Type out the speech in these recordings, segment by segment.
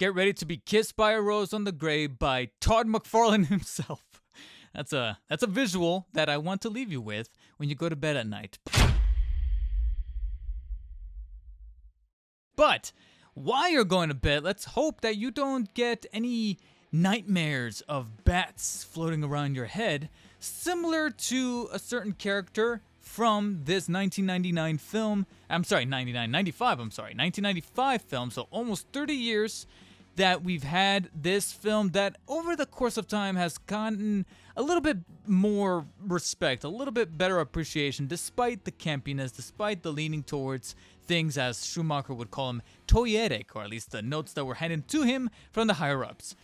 get ready to be kissed by a rose on the grave by Todd McFarlane himself. That's a visual that I want to leave you with when you go to bed at night. But while you're going to bed, let's hope that you don't get any nightmares of bats floating around your head, similar to a certain character from this 1995 film, so almost 30 years that we've had this film that over the course of time has gotten a little bit more respect, a little bit better appreciation, despite the campiness, despite the leaning towards things, as Schumacher would call them, toyetic, or at least the notes that were handed to him from the higher-ups.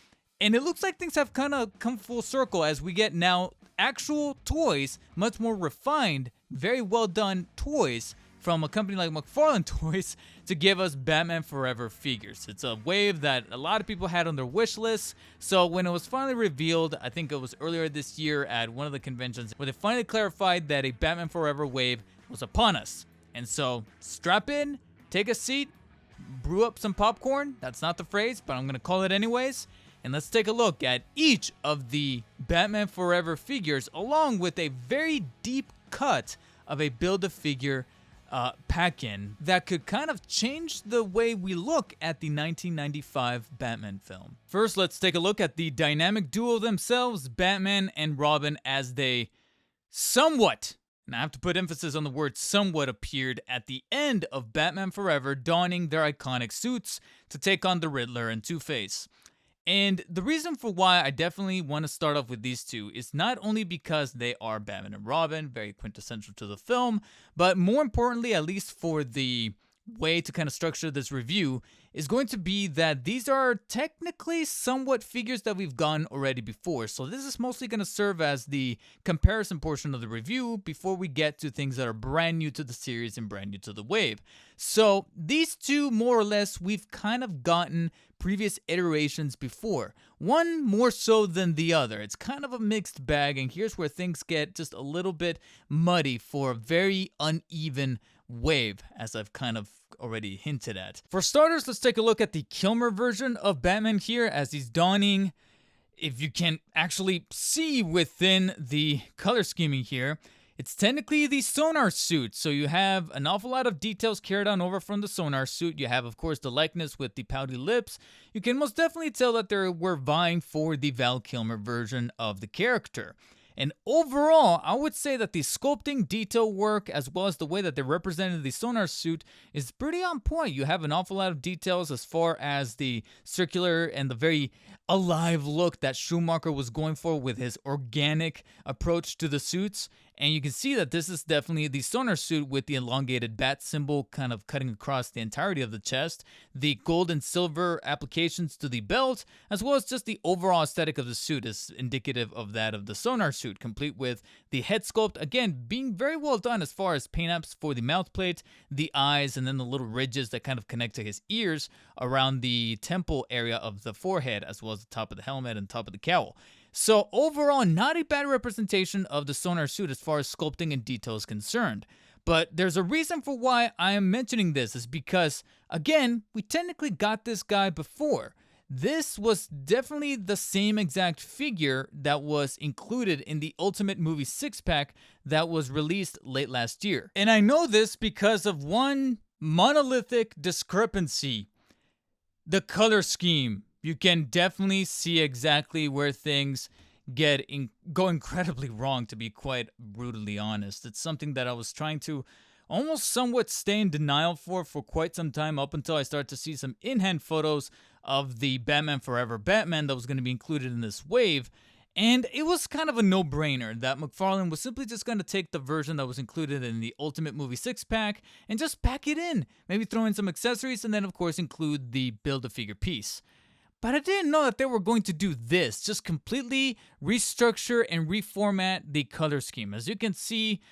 And it looks like things have kind of come full circle as we get now actual toys, much more refined, very well done toys from a company like McFarlane Toys to give us Batman Forever figures. It's a wave that a lot of people had on their wish list, so when it was finally revealed, I think it was earlier this year at one of the conventions, where they finally clarified that a Batman Forever wave was upon us. And so, strap in, take a seat, brew up some popcorn, that's not the phrase, but I'm going to call it anyways, and let's take a look at each of the Batman Forever figures, along with a very deep cut of a Build-A-Figure pack-in that could kind of change the way we look at the 1995 Batman film. First, let's take a look at the dynamic duo themselves, Batman and Robin, as they somewhat, and I have to put emphasis on the word somewhat, appeared at the end of Batman Forever, donning their iconic suits to take on the Riddler and Two-Face. And the reason for why I definitely want to start off with these two is not only because they are Batman and Robin, very quintessential to the film, but more importantly, at least for the way to kind of structure this review, is going to be that these are technically somewhat figures that we've gotten already before. So this is mostly going to serve as the comparison portion of the review before we get to things that are brand new to the series and brand new to the wave. So these two, more or less, we've kind of gotten previous iterations before. One more so than the other. It's kind of a mixed bag, and here's where things get just a little bit muddy for a very uneven wave, as I've kind of already hinted at. For starters, let's take a look at the Kilmer version of Batman here as he's donning, if you can actually see within the color scheming here, it's technically the sonar suit, so you have an awful lot of details carried on over from the sonar suit. You have, of course, the likeness with the pouty lips. You can most definitely tell that they were vying for the Val Kilmer version of the character. And overall, I would say that the sculpting, detail work, as well as the way that they represented the sonar suit is pretty on point. You have an awful lot of details as far as the circular and the very alive look that Schumacher was going for with his organic approach to the suits. And you can see that this is definitely the sonar suit with the elongated bat symbol kind of cutting across the entirety of the chest, the gold and silver applications to the belt, as well as just the overall aesthetic of the suit is indicative of that of the sonar suit, complete with the head sculpt, again, being very well done as far as paint-ups for the mouth plate, the eyes, and then the little ridges that kind of connect to his ears around the temple area of the forehead, as well as the top of the helmet and top of the cowl. So overall, not a bad representation of the sonar suit as far as sculpting and detail is concerned. But there's a reason for why I am mentioning this, is because, again, we technically got this guy before. This was definitely the same exact figure that was included in the Ultimate Movie 6-pack that was released late last year. And I know this because of one monolithic discrepancy: the color scheme. You can definitely see exactly where things go incredibly wrong, to be quite brutally honest. It's something that I was trying to almost somewhat stay in denial for quite some time, up until I started to see some in-hand photos of the Batman Forever Batman that was going to be included in this wave. And it was kind of a no-brainer that McFarlane was simply just going to take the version that was included in the Ultimate Movie 6-pack and just pack it in. Maybe throw in some accessories and then, of course, include the Build-A-Figure piece. But I didn't know that they were going to do this, just completely restructure and reformat the color scheme. As you can see,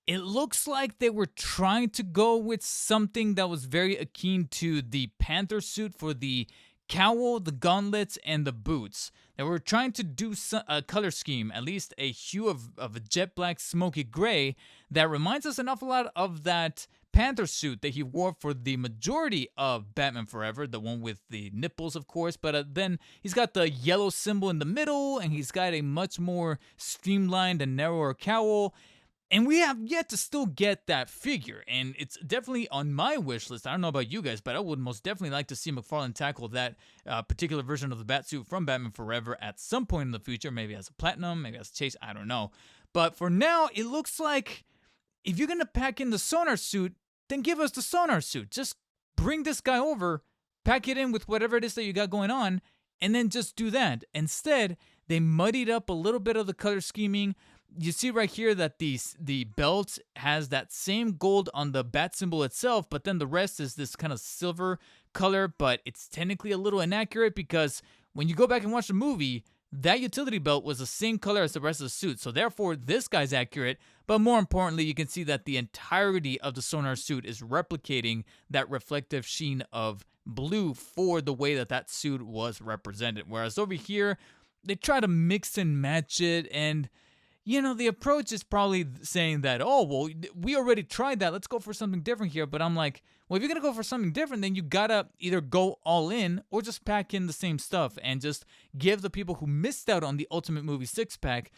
it looks like they were trying to go with something that was very akin to the Panther suit for the cowl, the gauntlets, and the boots. They were trying to do a color scheme, at least a hue of a jet black smoky gray, that reminds us an awful lot of that Panther suit that he wore for the majority of Batman Forever, the one with the nipples, of course, but then he's got the yellow symbol in the middle, and he's got a much more streamlined and narrower cowl. And we have yet to still get that figure, and it's definitely on my wish list. I don't know about you guys, but I would most definitely like to see McFarlane tackle that particular version of the Batsuit from Batman Forever at some point in the future, maybe as a Platinum, maybe as a Chase, I don't know. But for now, it looks like if you're going to pack in the Sonar suit, then give us the Sonar suit. Just bring this guy over, pack it in with whatever it is that you got going on, and then just do that. Instead, they muddied up a little bit of the color scheming. You see right here that the belt has that same gold on the bat symbol itself, but then the rest is this kind of silver color, but it's technically a little inaccurate because when you go back and watch the movie, that utility belt was the same color as the rest of the suit, so therefore this guy's accurate, but more importantly, you can see that the entirety of the Sonar suit is replicating that reflective sheen of blue for the way that that suit was represented, whereas over here, they try to mix and match it, and you know, the approach is probably saying that, oh, well, we already tried that. Let's go for something different here. But I'm like, well, if you're going to go for something different, then you got to either go all in or just pack in the same stuff and just give the people who missed out on the Ultimate Movie 6-pack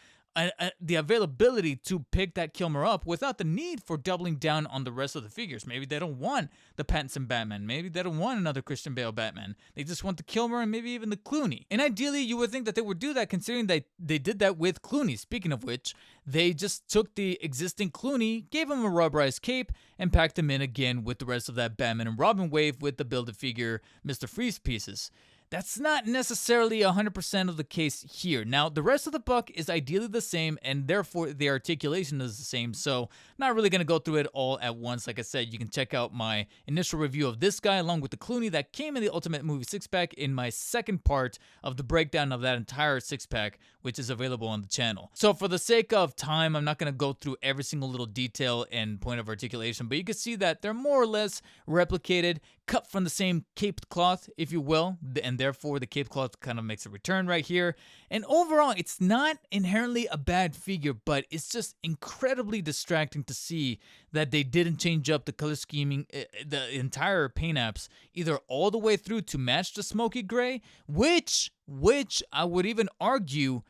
the availability to pick that Kilmer up without the need for doubling down on the rest of the figures. Maybe they don't want the Pattinson Batman. Maybe they don't want another Christian Bale Batman. They just want the Kilmer and maybe even the Clooney. And ideally, you would think that they would do that considering that they did that with Clooney. Speaking of which, they just took the existing Clooney, gave him a rubberized cape, and packed him in again with the rest of that Batman and Robin wave with the Build-A-Figure Mr. Freeze pieces. That's not necessarily 100% of the case here. Now, the rest of the buck is ideally the same, and therefore the articulation is the same, so I'm not really going to go through it all at once. Like I said, you can check out my initial review of this guy along with the Clooney that came in the Ultimate Movie 6-pack in my second part of the breakdown of that entire 6-pack, which is available on the channel. So for the sake of time, I'm not going to go through every single little detail and point of articulation, but you can see that they're more or less replicated, cut from the same caped cloth, if you will, and therefore the caped cloth kind of makes a return right here. And overall, it's not inherently a bad figure, but it's just incredibly distracting to see that they didn't change up the color scheming, the entire paint apps, either all the way through to match the smoky gray, which I would even argue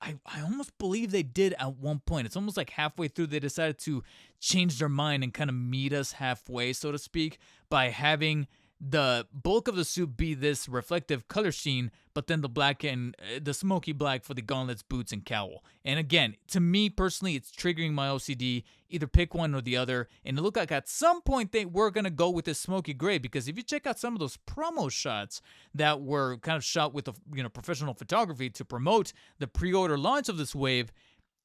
I almost believe they did at one point. It's almost like halfway through they decided to change their mind and kind of meet us halfway, so to speak, by having the bulk of the suit be this reflective color sheen, but then the black and the smoky black for the gauntlets, boots, and cowl. And again, to me personally, it's triggering my OCD. Either pick one or the other. And it looked like at some point they were going to go with this smoky gray, because if you check out some of those promo shots that were kind of shot with professional photography to promote the pre-order launch of this wave,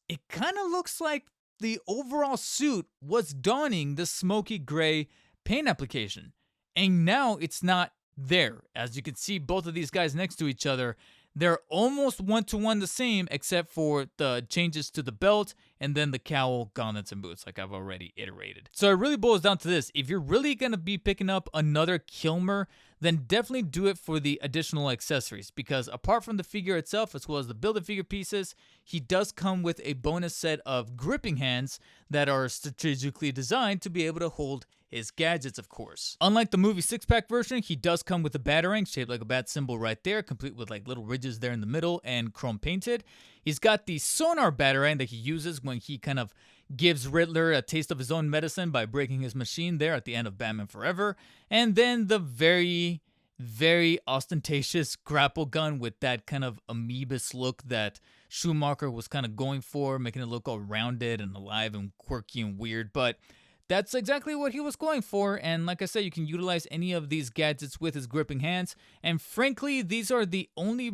it kind of looks like the overall suit was donning the smoky gray paint application. And now it's not there. As you can see, both of these guys next to each other, they're almost one-to-one the same, except for the changes to the belt and then the cowl, gauntlets, and boots, like I've already iterated. So it really boils down to this. If you're really going to be picking up another Kilmer, then definitely do it for the additional accessories, because apart from the figure itself, as well as the Build-A-Figure pieces, he does come with a bonus set of gripping hands that are strategically designed to be able to hold his gadgets, of course. Unlike the movie 6-pack version, he does come with a batarang shaped like a bat symbol right there, complete with like little ridges there in the middle and chrome painted. He's got the sonar batarang that he uses when he kind of gives Riddler a taste of his own medicine by breaking his machine there at the end of Batman Forever. And then the very ostentatious grapple gun with that kind of amoebus look that Schumacher was kind of going for, making it look all rounded and alive and quirky and weird. But that's exactly what he was going for, and like I said, you can utilize any of these gadgets with his gripping hands, and frankly, these are the only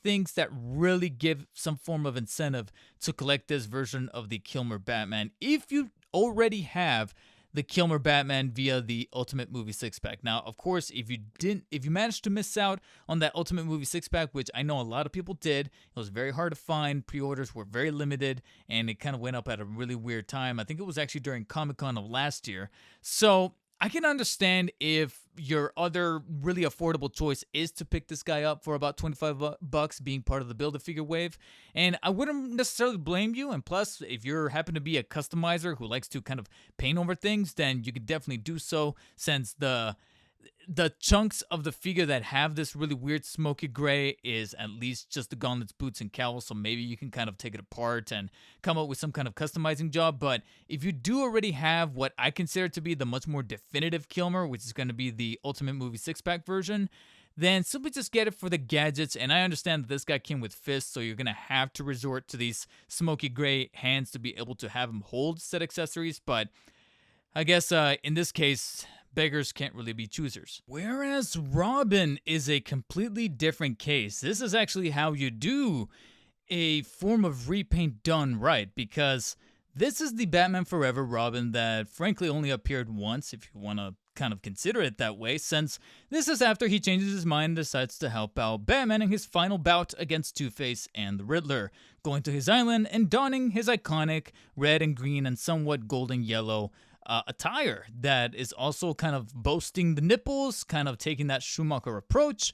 things that really give some form of incentive to collect this version of the Kilmer Batman, if you already have the Kilmer Batman via the Ultimate Movie 6-pack. Now, of course, if you managed to miss out on that Ultimate Movie 6-pack, which I know a lot of people did, it was very hard to find, pre-orders were very limited, and it kind of went up at a really weird time. I think it was actually during Comic-Con of last year. So I can understand if your other really affordable choice is to pick this guy up for about 25 bucks being part of the Build-A-Figure wave. And I wouldn't necessarily blame you. And plus, if you happen to be a customizer who likes to kind of paint over things, then you could definitely do so, since the chunks of the figure that have this really weird smoky gray is at least just the gauntlets, boots, and cowl, so maybe you can kind of take it apart and come up with some kind of customizing job. But if you do already have what I consider to be the much more definitive Kilmer, which is going to be the Ultimate Movie 6-pack version, then simply just get it for the gadgets. And I understand that this guy came with fists, so you're going to have to resort to these smoky gray hands to be able to have him hold said accessories, but I guess in this case, beggars can't really be choosers. Whereas Robin is a completely different case. This is actually how you do a form of repaint done right, because this is the Batman Forever Robin that frankly only appeared once, if you want to kind of consider it that way, since this is after he changes his mind and decides to help out Batman in his final bout against Two-Face and the Riddler, going to his island and donning his iconic red and green and somewhat golden yellow attire that is also kind of boasting the nipples, kind of taking that Schumacher approach,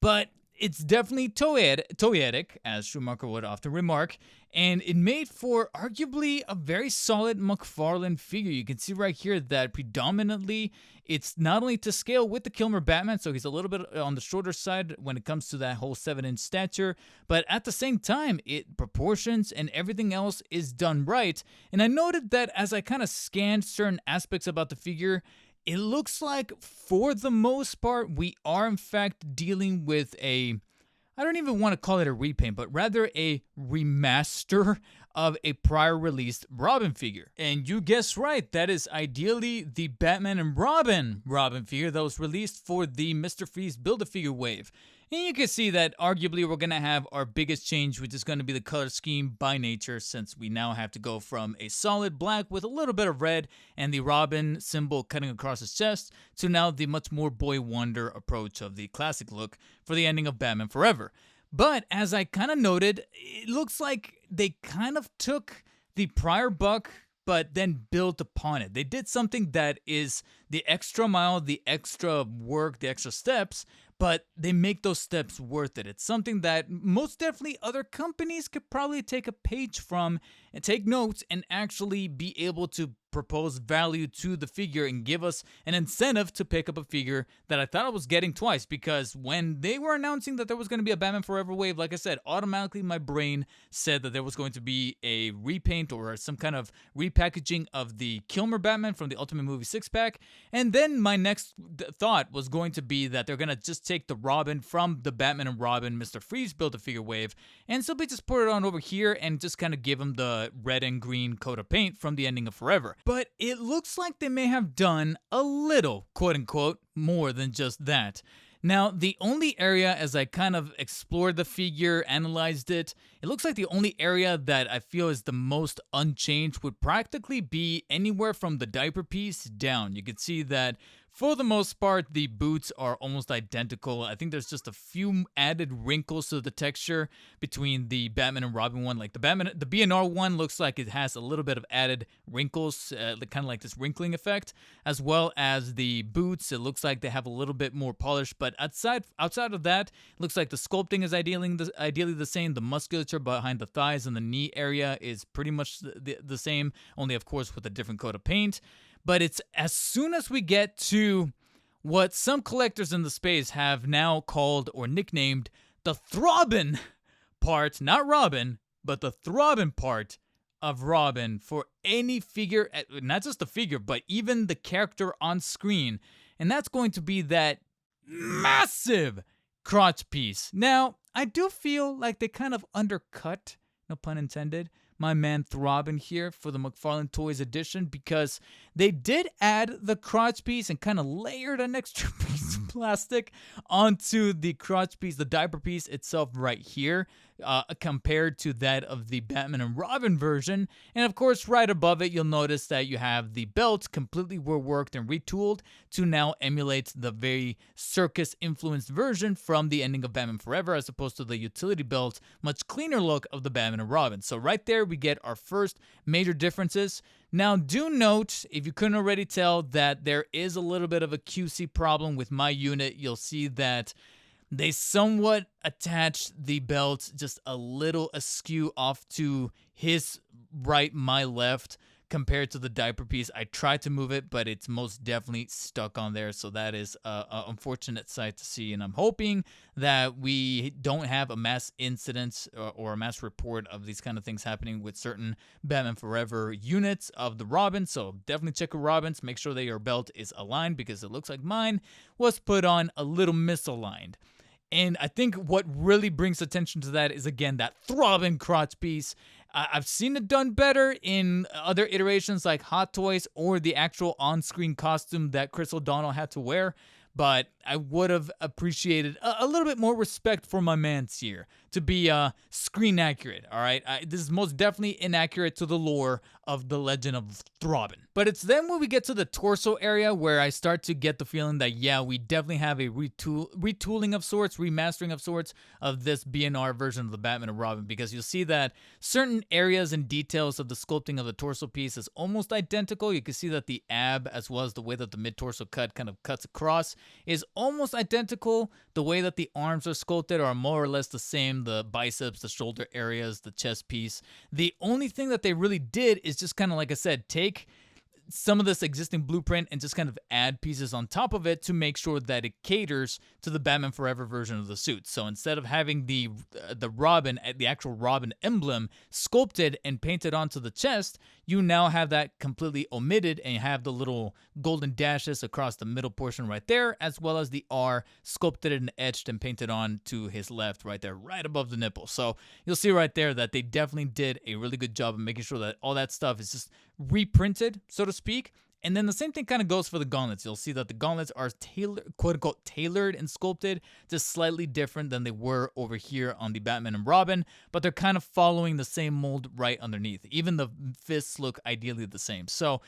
but it's definitely toyetic, as Schumacher would often remark, and it made for arguably a very solid McFarlane figure. You can see right here that predominantly it's not only to scale with the Kilmer Batman, so he's a little bit on the shorter side when it comes to that whole 7-inch stature, but at the same time, it proportions and everything else is done right. And I noted that as I kind of scanned certain aspects about the figure, it looks like, for the most part, we are in fact dealing with I don't even want to call it a repaint, but rather a remaster of a prior released Robin figure. And you guessed right, that is ideally the Batman and Robin figure that was released for the Mr. Freeze Build-A-Figure wave. And you can see that arguably we're going to have our biggest change, which is going to be the color scheme by nature, since we now have to go from a solid black with a little bit of red and the Robin symbol cutting across his chest to now the much more Boy Wonder approach of the classic look for the ending of Batman Forever. But as I kind of noted, it looks like they kind of took the prior buck but then built upon it. They did something that is the extra mile, the extra work, the extra steps, but they make those steps worth it. It's something that most definitely other companies could probably take a page from and take notes and actually be able to propose value to the figure and give us an incentive to pick up a figure that I thought I was getting twice, because when they were announcing that there was going to be a Batman Forever wave, like I said, automatically my brain said that there was going to be a repaint or some kind of repackaging of the Kilmer Batman from the Ultimate Movie 6-pack, and then my next thought was going to be that they're going to just take the Robin from the Batman and Robin Mr. Freeze Build-A-Figure wave and simply just put it on over here and just kind of give him the red and green coat of paint from the ending of Forever. But it looks like they may have done a little, quote-unquote, more than just that. Now, the only area, as I kind of explored the figure, analyzed it, it looks like the only area that I feel is the most unchanged would practically be anywhere from the diaper piece down. You can see that for the most part, the boots are almost identical. I think there's just a few added wrinkles to the texture between the Batman and Robin one. Like the BNR one looks like it has a little bit of added wrinkles, kind of like this wrinkling effect, as well as the boots. It looks like they have a little bit more polish, but outside of that, it looks like the sculpting is ideally the same. The musculature behind the thighs and the knee area is pretty much the same, only of course with a different coat of paint. But it's as soon as we get to what some collectors in the space have now called or nicknamed the throbbing part, not Robin, but the throbbing part of Robin for any figure, not just the figure, but even the character on screen. And that's going to be that massive crotch piece. Now, I do feel like they kind of undercut, no pun intended, my man Throbbing here for the McFarlane Toys edition, because they did add the crotch piece and kind of layered an extra piece of plastic onto the crotch piece, the diaper piece itself right here, compared to that of the Batman and Robin version. And of course, right above it, you'll notice that you have the belt completely reworked and retooled to now emulate the very circus-influenced version from the ending of Batman Forever, as opposed to the utility belt, much cleaner look of the Batman and Robin. So right there, we get our first major differences. Now, do note, if you couldn't already tell, that there is a little bit of a QC problem with my unit. You'll see that they somewhat attached the belt just a little askew off to his right, my left, compared to the diaper piece. I tried to move it, but it's most definitely stuck on there. So that is an unfortunate sight to see. And I'm hoping that we don't have a mass incident or a mass report of these kind of things happening with certain Batman Forever units of the Robin. So definitely check your Robins. Make sure that your belt is aligned, because it looks like mine was put on a little misaligned. And I think what really brings attention to that is, again, that throbbing crotch piece. I've seen it done better in other iterations like Hot Toys or the actual on-screen costume that Chris O'Donnell had to wear, but I would have appreciated a little bit more respect for my man's here to be screen accurate, all right? This is most definitely inaccurate to the lore of the Legend of Throbbing. But it's then when we get to the torso area where I start to get the feeling that, yeah, we definitely have a retooling of sorts, remastering of sorts of this BNR version of the Batman and Robin, because you'll see that certain areas and details of the sculpting of the torso piece is almost identical. You can see that the ab, as well as the way that the mid-torso cut kind of cuts across, is almost identical. The way that the arms are sculpted are more or less the same. The biceps, the shoulder areas, the chest piece. The only thing that they really did is just kind of, like I said, take some of this existing blueprint and just kind of add pieces on top of it to make sure that it caters to the Batman Forever version of the suit. So instead of having the Robin, the actual Robin emblem sculpted and painted onto the chest, you now have that completely omitted and you have the little golden dashes across the middle portion right there, as well as the R sculpted and etched and painted on to his left right there, right above the nipple. So you'll see right there that they definitely did a really good job of making sure that all that stuff is just reprinted, so to speak. And then the same thing kind of goes for the gauntlets. You'll see that the gauntlets are tailored, quote unquote, tailored and sculpted, just slightly different than they were over here on the Batman and Robin, but they're kind of following the same mold right underneath. Even the fists look ideally the same. So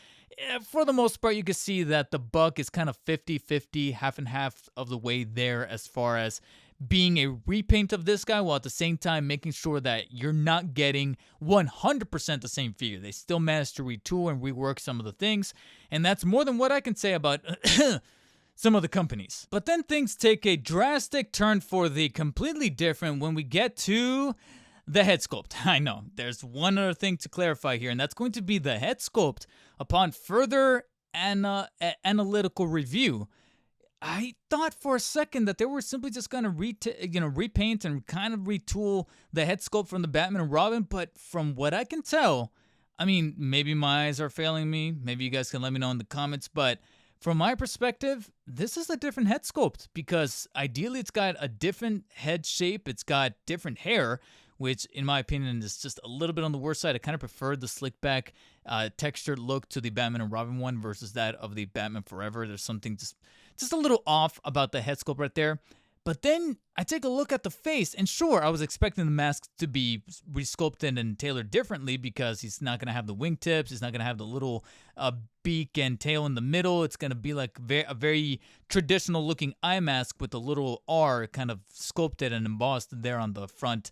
for the most part, you can see that the buck is kind of 50-50, half and half of the way there as far as being a repaint of this guy, while at the same time making sure that you're not getting 100% the same figure. They still managed to retool and rework some of the things, and that's more than what I can say about some of the companies. But then things take a drastic turn for the completely different when we get to the head sculpt. I know, there's one other thing to clarify here, and that's going to be the head sculpt. Upon further analytical review, I thought for a second that they were simply just going to repaint and kind of retool the head sculpt from the Batman and Robin, but from what I can tell, I mean, maybe my eyes are failing me, maybe you guys can let me know in the comments, but from my perspective, this is a different head sculpt, because ideally it's got a different head shape, it's got different hair, which in my opinion is just a little bit on the worst side. I kind of prefer the slick back textured look to the Batman and Robin one versus that of the Batman Forever. There's something just a little off about the head sculpt right there. But then I take a look at the face, and sure, I was expecting the mask to be resculpted and tailored differently, because he's not going to have the wingtips, he's not going to have the little beak and tail in the middle. It's going to be like a very traditional looking eye mask with a little R kind of sculpted and embossed there on the front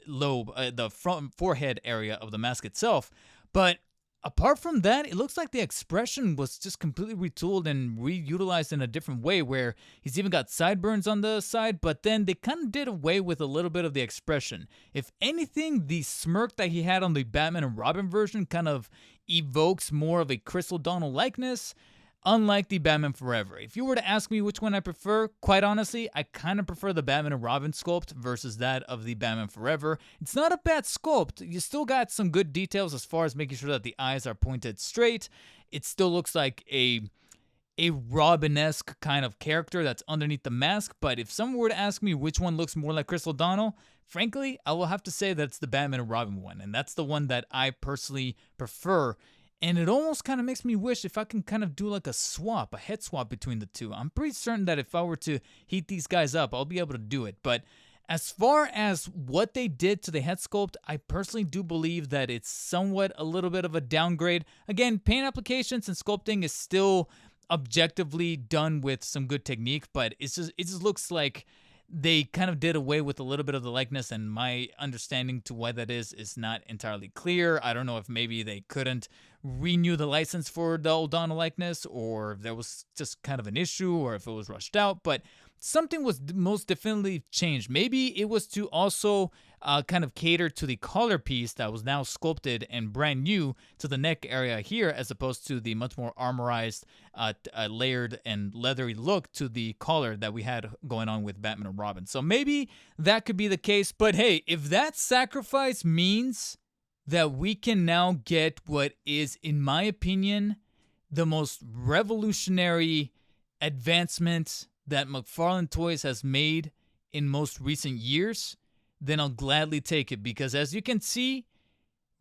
lobe, the front forehead area of the mask itself. But apart from that, it looks like the expression was just completely retooled and reutilized in a different way, where he's even got sideburns on the side, but then they kind of did away with a little bit of the expression. If anything, the smirk that he had on the Batman and Robin version kind of evokes more of a Chris O'Donnell likeness, unlike the Batman Forever. If you were to ask me which one I prefer, quite honestly, I kind of prefer the Batman and Robin sculpt versus that of the Batman Forever. It's not a bad sculpt. You still got some good details as far as making sure that the eyes are pointed straight. It still looks like a Robin-esque kind of character that's underneath the mask, but if someone were to ask me which one looks more like Chris O'Donnell, frankly, I will have to say that it's the Batman and Robin one, and that's the one that I personally prefer. And it almost kind of makes me wish if I can kind of do like a head swap between the two. I'm pretty certain that if I were to heat these guys up, I'll be able to do it. But As far as what they did to the head sculpt, I personally do believe that it's somewhat a little bit of a downgrade. Again, paint applications and sculpting is still objectively done with some good technique, but it just looks like they kind of did away with a little bit of the likeness, and my understanding to why that is not entirely clear. I don't know if maybe they couldn't renew the license for the O'Donnell likeness, or if there was just kind of an issue, or if it was rushed out, but something was most definitely changed. Maybe it was to also kind of cater to the collar piece that was now sculpted and brand new to the neck area here, as opposed to the much more armorized, layered and leathery look to the collar that we had going on with Batman and Robin. So maybe that could be the case. But hey, if that sacrifice means that we can now get what is, in my opinion, the most revolutionary advancement that McFarlane Toys has made in most recent years, then I'll gladly take it, because as you can see,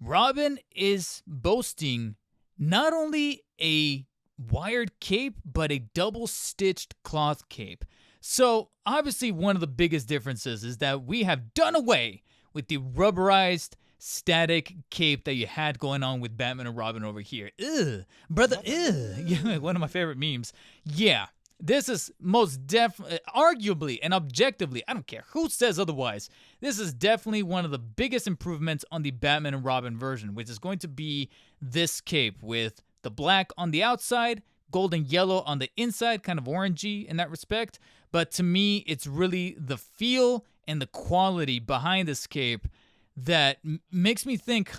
Robin is boasting not only a wired cape, but a double-stitched cloth cape. So obviously one of the biggest differences is that we have done away with the rubberized static cape that you had going on with Batman and Robin over here. Ugh, brother, ugh. Yeah, one of my favorite memes. Yeah. This is most definitely, arguably and objectively, I don't care who says otherwise, this is definitely one of the biggest improvements on the Batman and Robin version, which is going to be this cape with the black on the outside, gold and yellow on the inside, kind of orangey in that respect. But to me, it's really the feel and the quality behind this cape that makes me think,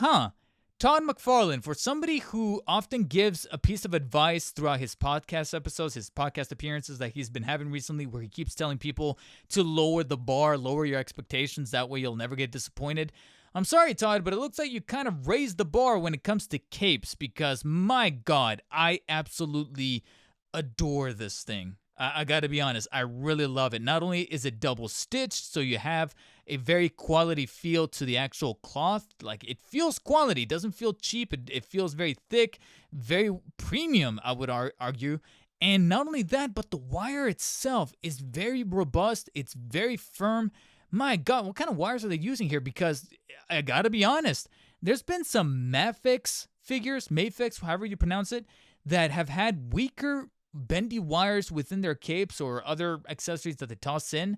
Todd McFarlane, for somebody who often gives a piece of advice throughout his podcast episodes, his podcast appearances that he's been having recently, where he keeps telling people to lower the bar, lower your expectations, that way you'll never get disappointed. I'm sorry, Todd, but it looks like you kind of raised the bar when it comes to capes, because my God, I absolutely adore this thing. I gotta be honest, I really love it. Not only is it double stitched, so you have a very quality feel to the actual cloth. Like, it feels quality, it doesn't feel cheap. It feels very thick, very premium, I would argue. And not only that, but the wire itself is very robust. It's very firm. My God, what kind of wires are they using here? Because I gotta be honest, there's been some Mafex figures, however you pronounce it, that have had weaker bendy wires within their capes or other accessories that they toss in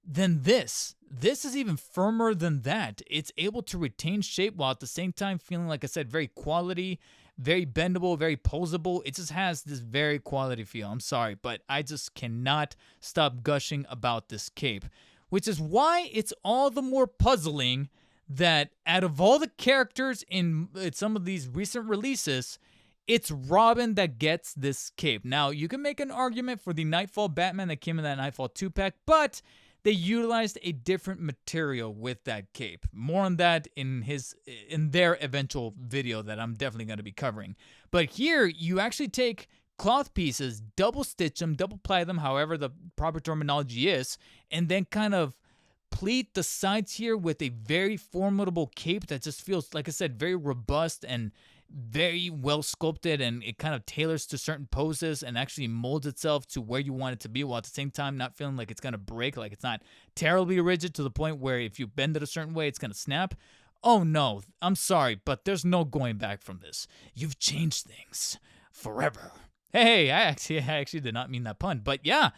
than this. This is even firmer than that. It's able to retain shape while at the same time feeling, like I said, very quality, very bendable, very posable. It just has this very quality feel. I'm sorry, but I just cannot stop gushing about this cape, which is why it's all the more puzzling that out of all the characters in some of these recent releases, it's Robin that gets this cape. Now, you can make an argument for the Nightfall Batman that came in that Nightfall 2-pack, but they utilized a different material with that cape. More on that in their eventual video that I'm definitely going to be covering. But here, you actually take cloth pieces, double stitch them, double ply them, however the proper terminology is, and then kind of pleat the sides here with a very formidable cape that just feels, like I said, very robust and very well sculpted, and it kind of tailors to certain poses and actually molds itself to where you want it to be, while at the same time not feeling like it's going to break, like it's not terribly rigid to the point where if you bend it a certain way, it's going to snap. Oh no, I'm sorry, but there's no going back from this. You've changed things forever. Hey, I actually did not mean that pun, but yeah,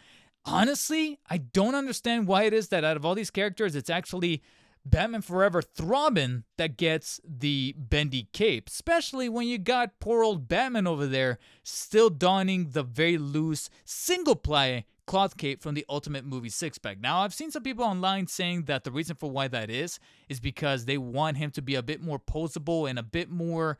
honestly, I don't understand why it is that out of all these characters, it's actually Batman Forever Throbbing that gets the bendy cape, especially when you got poor old Batman over there still donning the very loose single-ply cloth cape from the Ultimate Movie 6-pack. Now, I've seen some people online saying that the reason for why that is because they want him to be a bit more posable and a bit more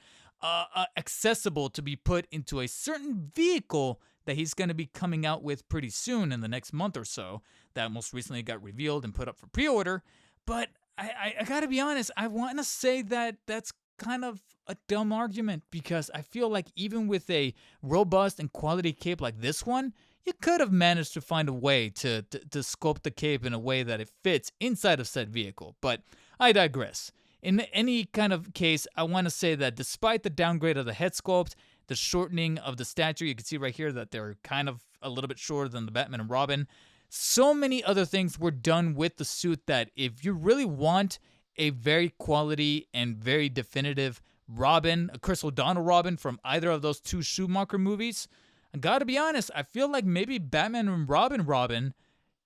accessible to be put into a certain vehicle that he's going to be coming out with pretty soon in the next month or so, that most recently got revealed and put up for pre-order. But I gotta be honest, I want to say that that's kind of a dumb argument, because I feel like even with a robust and quality cape like this one, you could have managed to find a way to sculpt the cape in a way that it fits inside of said vehicle. But I digress. In any kind of case, I want to say that despite the downgrade of the head sculpt, the shortening of the stature, you can see right here that they're kind of a little bit shorter than the Batman and Robin. So many other things were done with the suit that if you really want a very quality and very definitive Robin, a Chris O'Donnell Robin from either of those two Schumacher movies, I gotta be honest, I feel like maybe Batman and Robin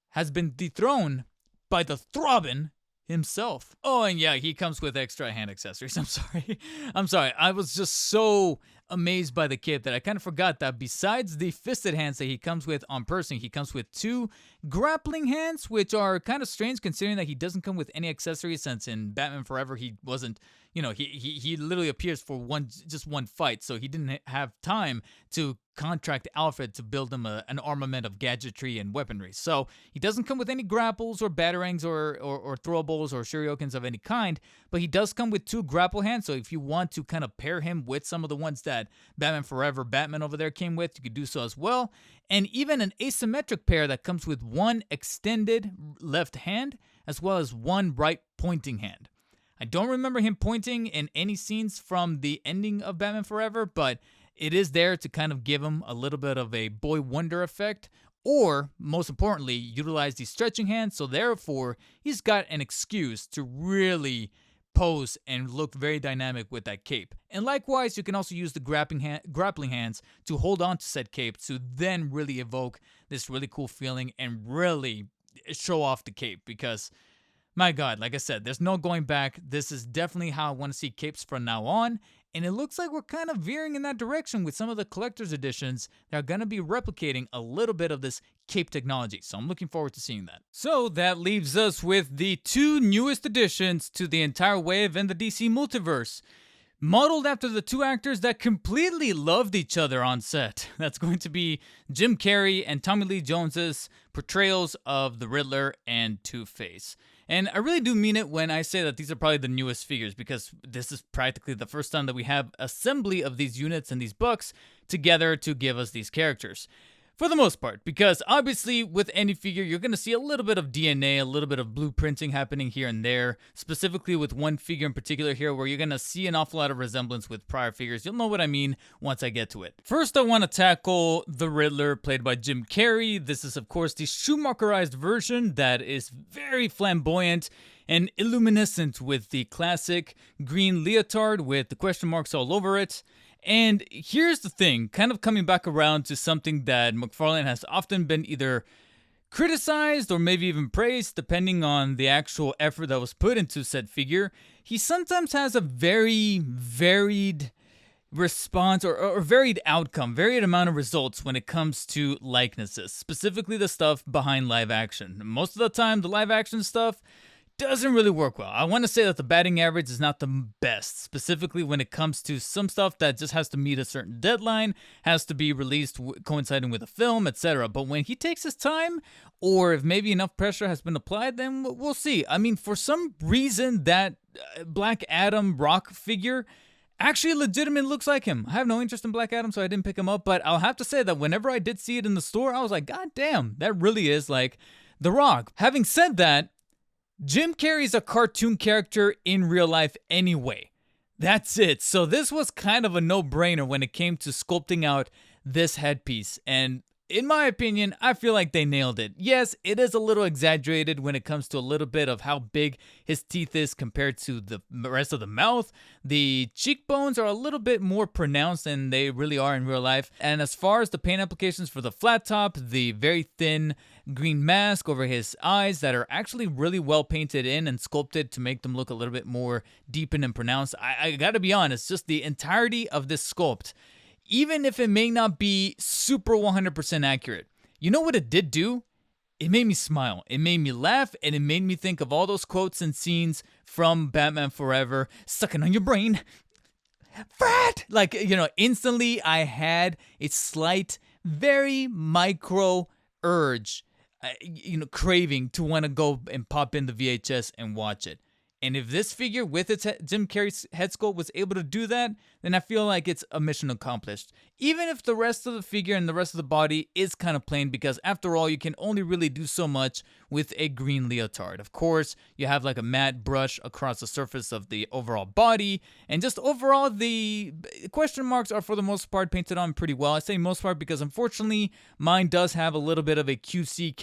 has been dethroned by the Throbbing himself. Oh, and yeah, he comes with extra hand accessories. I'm sorry. I'm sorry. I was just so amazed by the cape that I kind of forgot that besides the fisted hands that he comes with on person, he comes with two grappling hands, which are kind of strange considering that he doesn't come with any accessories since in Batman Forever he wasn't, he literally appears for just one fight, so he didn't have time to contract Alfred to build him an armament of gadgetry and weaponry. So he doesn't come with any grapples or batarangs or throwables or shuriokens of any kind, but he does come with two grapple hands. So if you want to kind of pair him with some of the ones that Batman Forever Batman over there came with, you could do so as well. And even an asymmetric pair that comes with one extended left hand as well as one right pointing hand. I don't remember him pointing in any scenes from the ending of Batman Forever, but it is there to kind of give him a little bit of a boy wonder effect, or most importantly, utilize these stretching hands. So therefore, he's got an excuse to really pose and look very dynamic with that cape. And likewise, you can also use the grappling hands to hold on to said cape to then really evoke this really cool feeling and really show off the cape because my God, like I said, there's no going back. This is definitely how I want to see capes from now on. And it looks like we're kind of veering in that direction with some of the collector's editions that are going to be replicating a little bit of this cape technology. So I'm looking forward to seeing that. So that leaves us with the two newest additions to the entire wave in the DC multiverse. Modeled after the two actors that completely loved each other on set. That's going to be Jim Carrey and Tommy Lee Jones's portrayals of the Riddler and Two-Face. And I really do mean it when I say that these are probably the newest figures because this is practically the first time that we have assembly of these units and these books together to give us these characters. For the most part, because obviously with any figure, you're going to see a little bit of DNA, a little bit of blueprinting happening here and there, specifically with one figure in particular here where you're going to see an awful lot of resemblance with prior figures. You'll know what I mean once I get to it. First, I want to tackle the Riddler played by Jim Carrey. This is, of course, the Schumacherized version that is very flamboyant and illuminescent with the classic green leotard with the question marks all over it. And here's the thing, kind of coming back around to something that McFarlane has often been either criticized or maybe even praised, depending on the actual effort that was put into said figure. He sometimes has a very varied response or varied outcome, varied amount of results when it comes to likenesses, specifically the stuff behind live action. Most of the time, the live action stuff doesn't really work well. I want to say that the batting average is not the best, specifically when it comes to some stuff that just has to meet a certain deadline, has to be released coinciding with a film, etc. But when he takes his time, or if maybe enough pressure has been applied, then we'll see. I mean, for some reason, that Black Adam Rock figure actually legitimately looks like him. I have no interest in Black Adam, so I didn't pick him up, but I'll have to say that whenever I did see it in the store, I was like, God damn, that really is like The Rock. Having said that, Jim Carrey's a cartoon character in real life anyway. That's it. So this was kind of a no-brainer when it came to sculpting out this headpiece. And in my opinion, I feel like they nailed it. Yes, it is a little exaggerated when it comes to a little bit of how big his teeth is compared to the rest of the mouth. The cheekbones are a little bit more pronounced than they really are in real life. And as far as the paint applications for the flat top, the very thin green mask over his eyes that are actually really well painted in and sculpted to make them look a little bit more deepened and pronounced. I gotta be honest, just the entirety of this sculpt, even if it may not be super 100% accurate, you know what it did do? It made me smile. It made me laugh, and it made me think of all those quotes and scenes from Batman Forever, sucking on your brain. Frat! Like, instantly I had a slight, very micro urge, craving to want to go and pop in the VHS and watch it. And if this figure with its Jim Carrey's head sculpt was able to do that, then I feel like it's a mission accomplished. Even if the rest of the figure and the rest of the body is kind of plain, because after all, you can only really do so much with a green leotard. Of course, you have like a matte brush across the surface of the overall body, and just overall, the question marks are for the most part painted on pretty well. I say most part because unfortunately, mine does have a little bit of a QC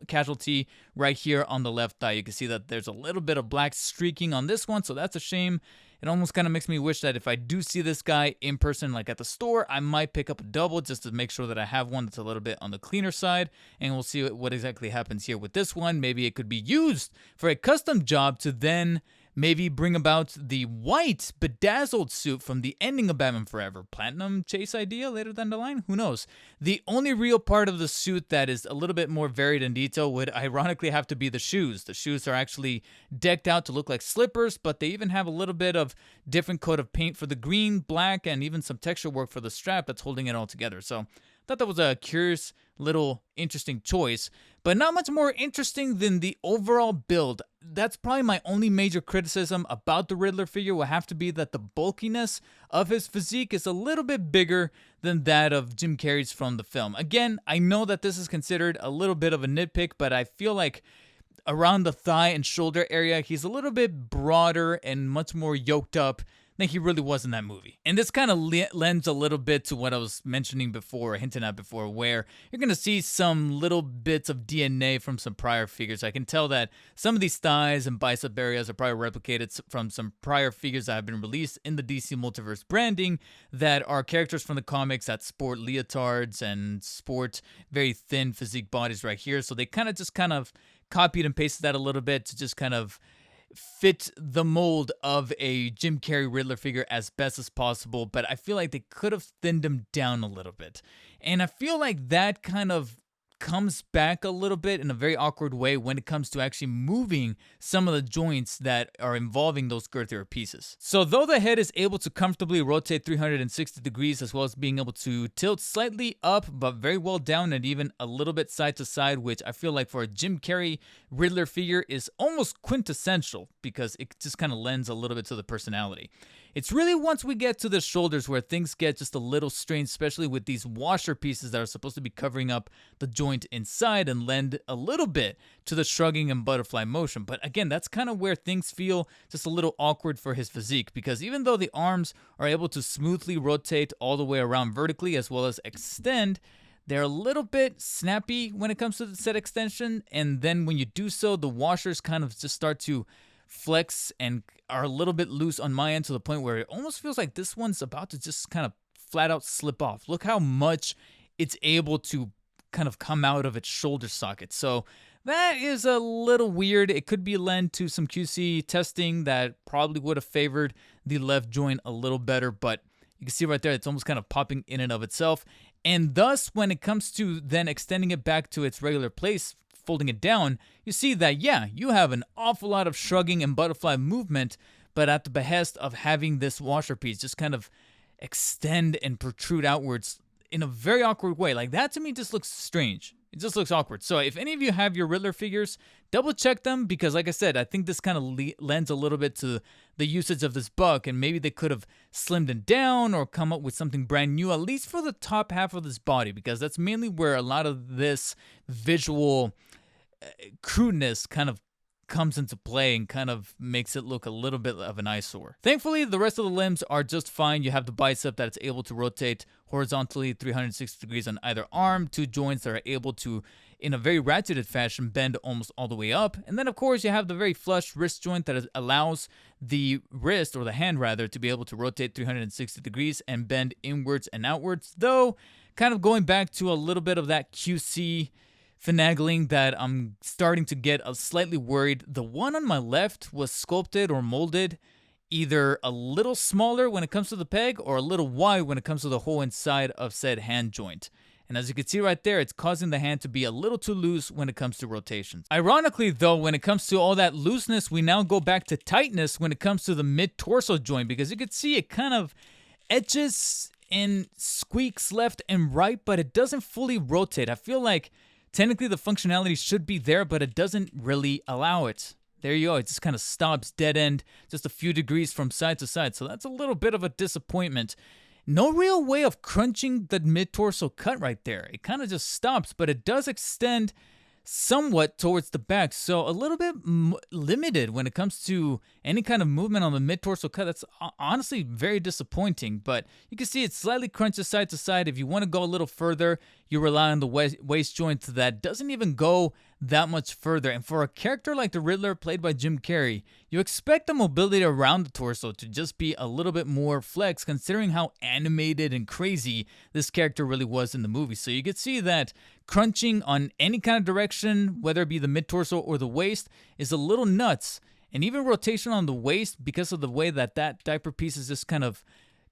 casualty right here on the left thigh. You can see that there's a little bit of black streaking on this one, so that's a shame. It almost kind of makes me wish that if I do see this guy in person, like at the store, I might pick up a double just to make sure that I have one that's a little bit on the cleaner side. And we'll see what exactly happens here with this one. Maybe it could be used for a custom job to then maybe bring about the white bedazzled suit from the ending of Batman Forever. Platinum chase idea later down the line? Who knows? The only real part of the suit that is a little bit more varied in detail would ironically have to be the shoes. The shoes are actually decked out to look like slippers, but they even have a little bit of different coat of paint for the green, black, and even some texture work for the strap that's holding it all together. So I thought that was a curious little interesting choice, but not much more interesting than the overall build. That's probably my only major criticism about the Riddler figure will have to be that the bulkiness of his physique is a little bit bigger than that of Jim Carrey's from the film. Again, I know that this is considered a little bit of a nitpick, but I feel like around the thigh and shoulder area, he's a little bit broader and much more yoked up than he really was in that movie. And this kind of lends a little bit to what I was mentioning before, hinting at before, where you're going to see some little bits of DNA from some prior figures. I can tell that some of these thighs and bicep areas are probably replicated from some prior figures that have been released in the DC Multiverse branding that are characters from the comics that sport leotards and sport very thin physique bodies right here. So they kind of copied and pasted that a little bit to just kind of fit the mold of a Jim Carrey Riddler figure as best as possible, but I feel like they could have thinned him down a little bit. And I feel like that kind of comes back a little bit in a very awkward way when it comes to actually moving some of the joints that are involving those girthier pieces. So though the head is able to comfortably rotate 360 degrees as well as being able to tilt slightly up but very well down and even a little bit side to side, which I feel like for a Jim Carrey Riddler figure is almost quintessential because it just kind of lends a little bit to the personality. It's really once we get to the shoulders where things get just a little strange, especially with these washer pieces that are supposed to be covering up the joint inside and lend a little bit to the shrugging and butterfly motion. But again, that's kind of where things feel just a little awkward for his physique, because even though the arms are able to smoothly rotate all the way around vertically as well as extend, they're a little bit snappy when it comes to the set extension. And then when you do so, the washers kind of just start to flex and are a little bit loose on my end to the point where it almost feels like this one's about to just kind of flat out slip off. Look how much it's able to kind of come out of its shoulder socket. So that is a little weird. It could be lent to some QC testing that probably would have favored the left joint a little better, but you can see right there, it's almost kind of popping in and of itself. And thus, when it comes to then extending it back to its regular place, folding it down, you see that, yeah, you have an awful lot of shrugging and butterfly movement, but at the behest of having this washer piece just kind of extend and protrude outwards in a very awkward way. Like, that to me just looks strange. It just looks awkward. So if any of you have your Riddler figures, double check them, because like I said, I think this kind of lends a little bit to the usage of this buck, and maybe they could have slimmed it down or come up with something brand new, at least for the top half of this body, because that's mainly where a lot of this visual crudeness kind of comes into play and kind of makes it look a little bit of an eyesore. Thankfully, the rest of the limbs are just fine. You have the bicep that's able to rotate horizontally 360 degrees on either arm, two joints that are able to, in a very ratcheted fashion, bend almost all the way up. And then, of course, you have the very flush wrist joint that allows the wrist, or the hand rather, to be able to rotate 360 degrees and bend inwards and outwards, though kind of going back to a little bit of that QC finagling that I'm starting to get slightly worried. The one on my left was sculpted or molded either a little smaller when it comes to the peg or a little wide when it comes to the hole inside of said hand joint. And as you can see right there, it's causing the hand to be a little too loose when it comes to rotations. Ironically though, when it comes to all that looseness, we now go back to tightness when it comes to the mid-torso joint, because you can see it kind of edges and squeaks left and right, but it doesn't fully rotate. I feel like technically the functionality should be there, but it doesn't really allow it. there you go. It just kind of stops dead end just a few degrees from side to side. So that's a little bit of a disappointment. No real way of crunching the mid-torso cut right there. It kind of just stops, but it does extend somewhat towards the back, so a little bit limited when it comes to any kind of movement on the mid-torso cut. That's honestly very disappointing, but you can see it slightly crunches side to side. If you want to go a little further, you rely on the waist joint that doesn't even go that much further. And for a character like the Riddler, played by Jim Carrey, you expect the mobility around the torso to just be a little bit more flex, considering how animated and crazy this character really was in the movie. So you could see that crunching on any kind of direction, whether it be the mid-torso or the waist, is a little nuts. And even rotation on the waist, because of the way that diaper piece is just kind of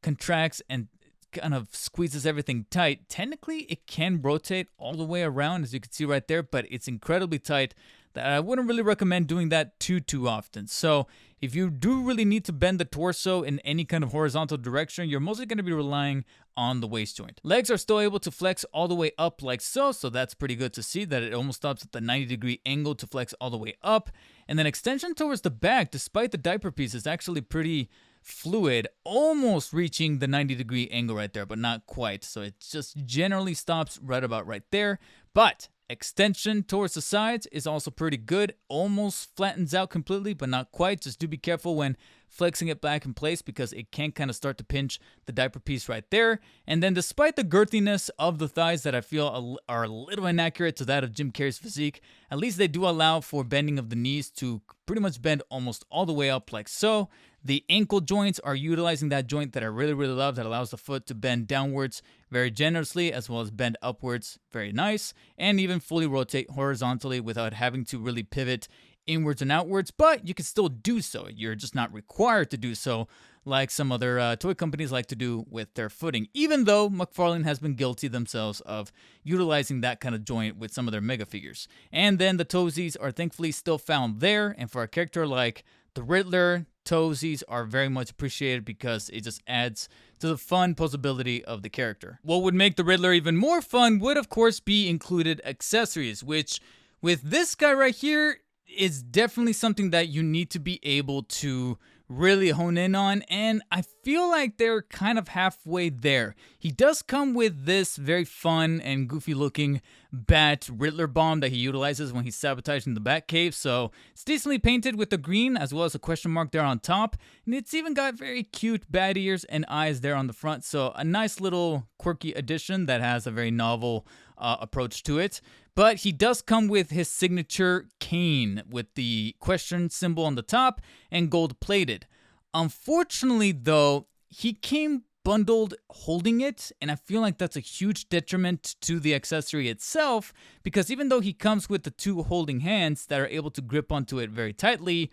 contracts and kind of squeezes everything tight. Technically, it can rotate all the way around, as you can see right there, but it's incredibly tight that I wouldn't really recommend doing that too often. So if you do really need to bend the torso in any kind of horizontal direction, you're mostly going to be relying on the waist joint. Legs are still able to flex all the way up like so that's pretty good to see that it almost stops at the 90-degree angle to flex all the way up. And then extension towards the back, despite the diaper piece, is actually pretty fluid, almost reaching the 90-degree angle right there, but not quite. So it just generally stops right about right there. But extension towards the sides is also pretty good. Almost flattens out completely, but not quite. Just do be careful when flexing it back in place because it can kind of start to pinch the diaper piece right there. And then despite the girthiness of the thighs that I feel are a little inaccurate to that of Jim Carrey's physique, at least they do allow for bending of the knees to pretty much bend almost all the way up like so. The ankle joints are utilizing that joint that I really love that allows the foot to bend downwards very generously as well as bend upwards very nice, and even fully rotate horizontally without having to really pivot inwards and outwards, but you can still do so. You're just not required to do so like some other toy companies like to do with their footing, even though McFarlane has been guilty themselves of utilizing that kind of joint with some of their mega figures. And then the toesies are thankfully still found there, and for a character like the Riddler, toesies are very much appreciated because it just adds to the fun posability of the character. What would make the Riddler even more fun would of course be included accessories, which with this guy right here is definitely something that you need to be able to really hone in on, and I feel like they're kind of halfway there. He does come with this very fun and goofy looking bat Riddler bomb that he utilizes when he's sabotaging the Batcave, so it's decently painted with the green as well as a question mark there on top, and it's even got very cute bat ears and eyes there on the front, so a nice little quirky addition that has a very novel approach to it. But he does come with his signature cane with the question symbol on the top and gold plated. Unfortunately though, he came bundled holding it, and I feel like that's a huge detriment to the accessory itself, because even though he comes with the two holding hands that are able to grip onto it very tightly,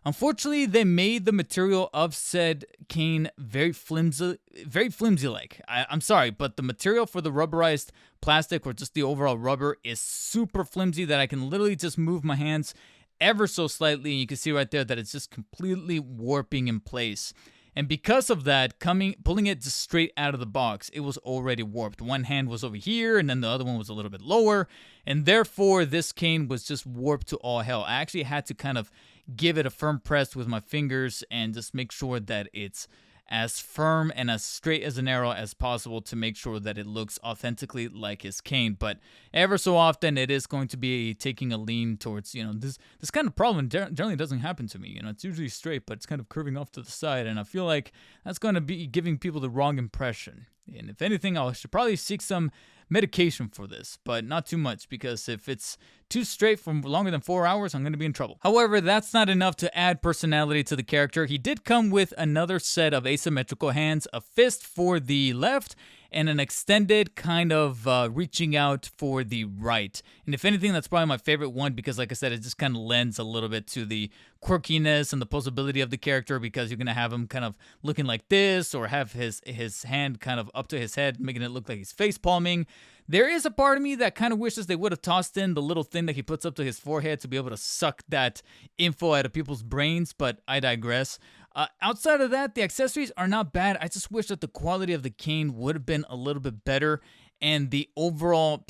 unfortunately, they made the material of said cane very flimsy like. I'm sorry, but the material for the rubberized plastic or just the overall rubber is super flimsy that I can literally just move my hands ever so slightly, and you can see right there that it's just completely warping in place. And because of that, pulling it just straight out of the box, it was already warped. One hand was over here, and then the other one was a little bit lower, and therefore this cane was just warped to all hell. I actually had to kind of give it a firm press with my fingers and just make sure that it's as firm and as straight as an arrow as possible to make sure that it looks authentically like his cane. But ever so often it is going to be taking a lean towards, this kind of problem generally doesn't happen to me. It's usually straight, but it's kind of curving off to the side, and I feel like that's going to be giving people the wrong impression. And if anything, I should probably seek some medication for this, but not too much, because if it's too straight for longer than 4 hours, I'm going to be in trouble. However, that's not enough to add personality to the character. He did come with another set of asymmetrical hands, a fist for the left, and an extended kind of reaching out for the right. And if anything, that's probably my favorite one because, like I said, it just kind of lends a little bit to the quirkiness and the posability of the character, because you're going to have him kind of looking like this or have his hand kind of up to his head, making it look like he's face palming. There is a part of me that kind of wishes they would have tossed in the little thing that he puts up to his forehead to be able to suck that info out of people's brains, but I digress. Outside of that, the accessories are not bad. I just wish that the quality of the cane would have been a little bit better, and the overall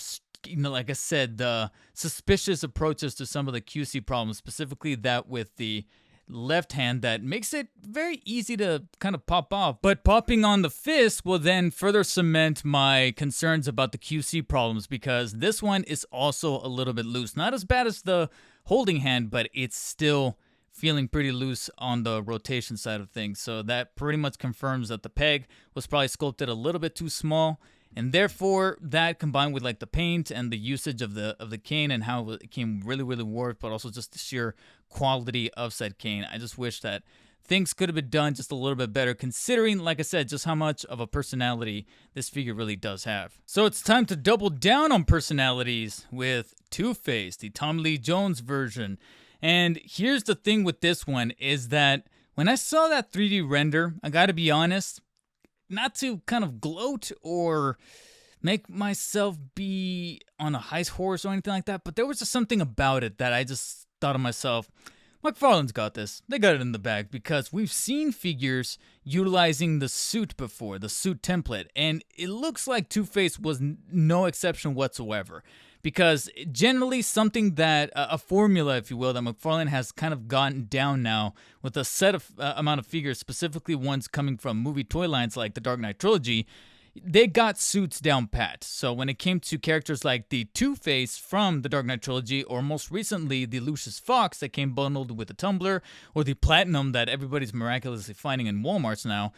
like I said, the suspicious approaches to some of the QC problems, specifically that with the left hand that makes it very easy to kind of pop off. But popping on the fist will then further cement my concerns about the QC problems, because this one is also a little bit loose. Not as bad as the holding hand, but it's still feeling pretty loose on the rotation side of things. So that pretty much confirms that the peg was probably sculpted a little bit too small. And therefore, that combined with like the paint and the usage of the cane and how it came really, really warped, but also just the sheer quality of said cane, I just wish that things could have been done just a little bit better, considering, like I said, just how much of a personality this figure really does have. So it's time to double down on personalities with Two-Face, the Tommy Lee Jones version. And here's the thing with this one is that when I saw that 3D render, I gotta be honest, not to kind of gloat or make myself be on a high horse or anything like that, but there was just something about it that I just thought of myself, McFarlane's got this. They got it in the bag, because we've seen figures utilizing the suit before, the suit template, and it looks like Two-Face was no exception whatsoever. Because generally something that, a formula, if you will, that McFarlane has kind of gotten down now with a set of amount of figures, specifically ones coming from movie toy lines like the Dark Knight trilogy, they got suits down pat. So when it came to characters like the Two-Face from the Dark Knight trilogy, or most recently the Lucius Fox that came bundled with the Tumbler, or the Platinum that everybody's miraculously finding in Walmarts now,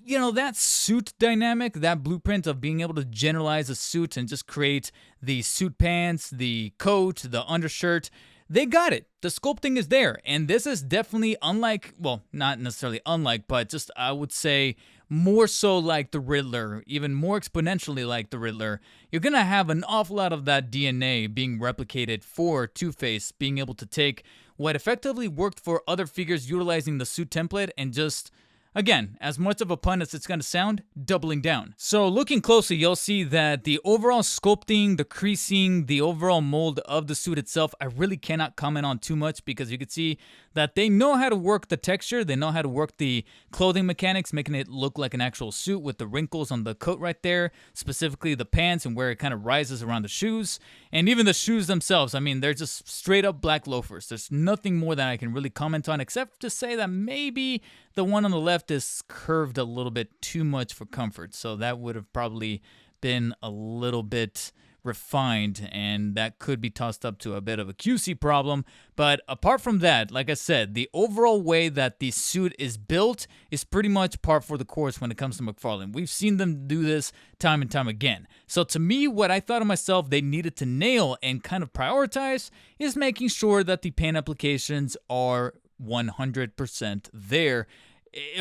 you know, that suit dynamic, that blueprint of being able to generalize a suit and just create the suit pants, the coat, the undershirt, they got it. The sculpting is there. And this is definitely unlike, well, not necessarily unlike, but just, I would say, more so like the Riddler, even more exponentially like the Riddler. You're going to have an awful lot of that DNA being replicated for Two-Face, being able to take what effectively worked for other figures utilizing the suit template and just, again, as much of a pun as it's going to sound, doubling down. So looking closely, you'll see that the overall sculpting, the creasing, the overall mold of the suit itself, I really cannot comment on too much, because you can see that they know how to work the texture, they know how to work the clothing mechanics, making it look like an actual suit with the wrinkles on the coat right there, specifically the pants and where it kind of rises around the shoes. And even the shoes themselves, I mean, they're just straight up black loafers. There's nothing more that I can really comment on, except to say that maybe the one on the left is curved a little bit too much for comfort. So that would have probably been a little bit refined, and that could be tossed up to a bit of a QC problem. But apart from that, like I said, the overall way that the suit is built is pretty much par for the course when it comes to McFarlane. We've seen them do this time and time again. So to me, what I thought of myself they needed to nail and kind of prioritize is making sure that the paint applications are 100% there,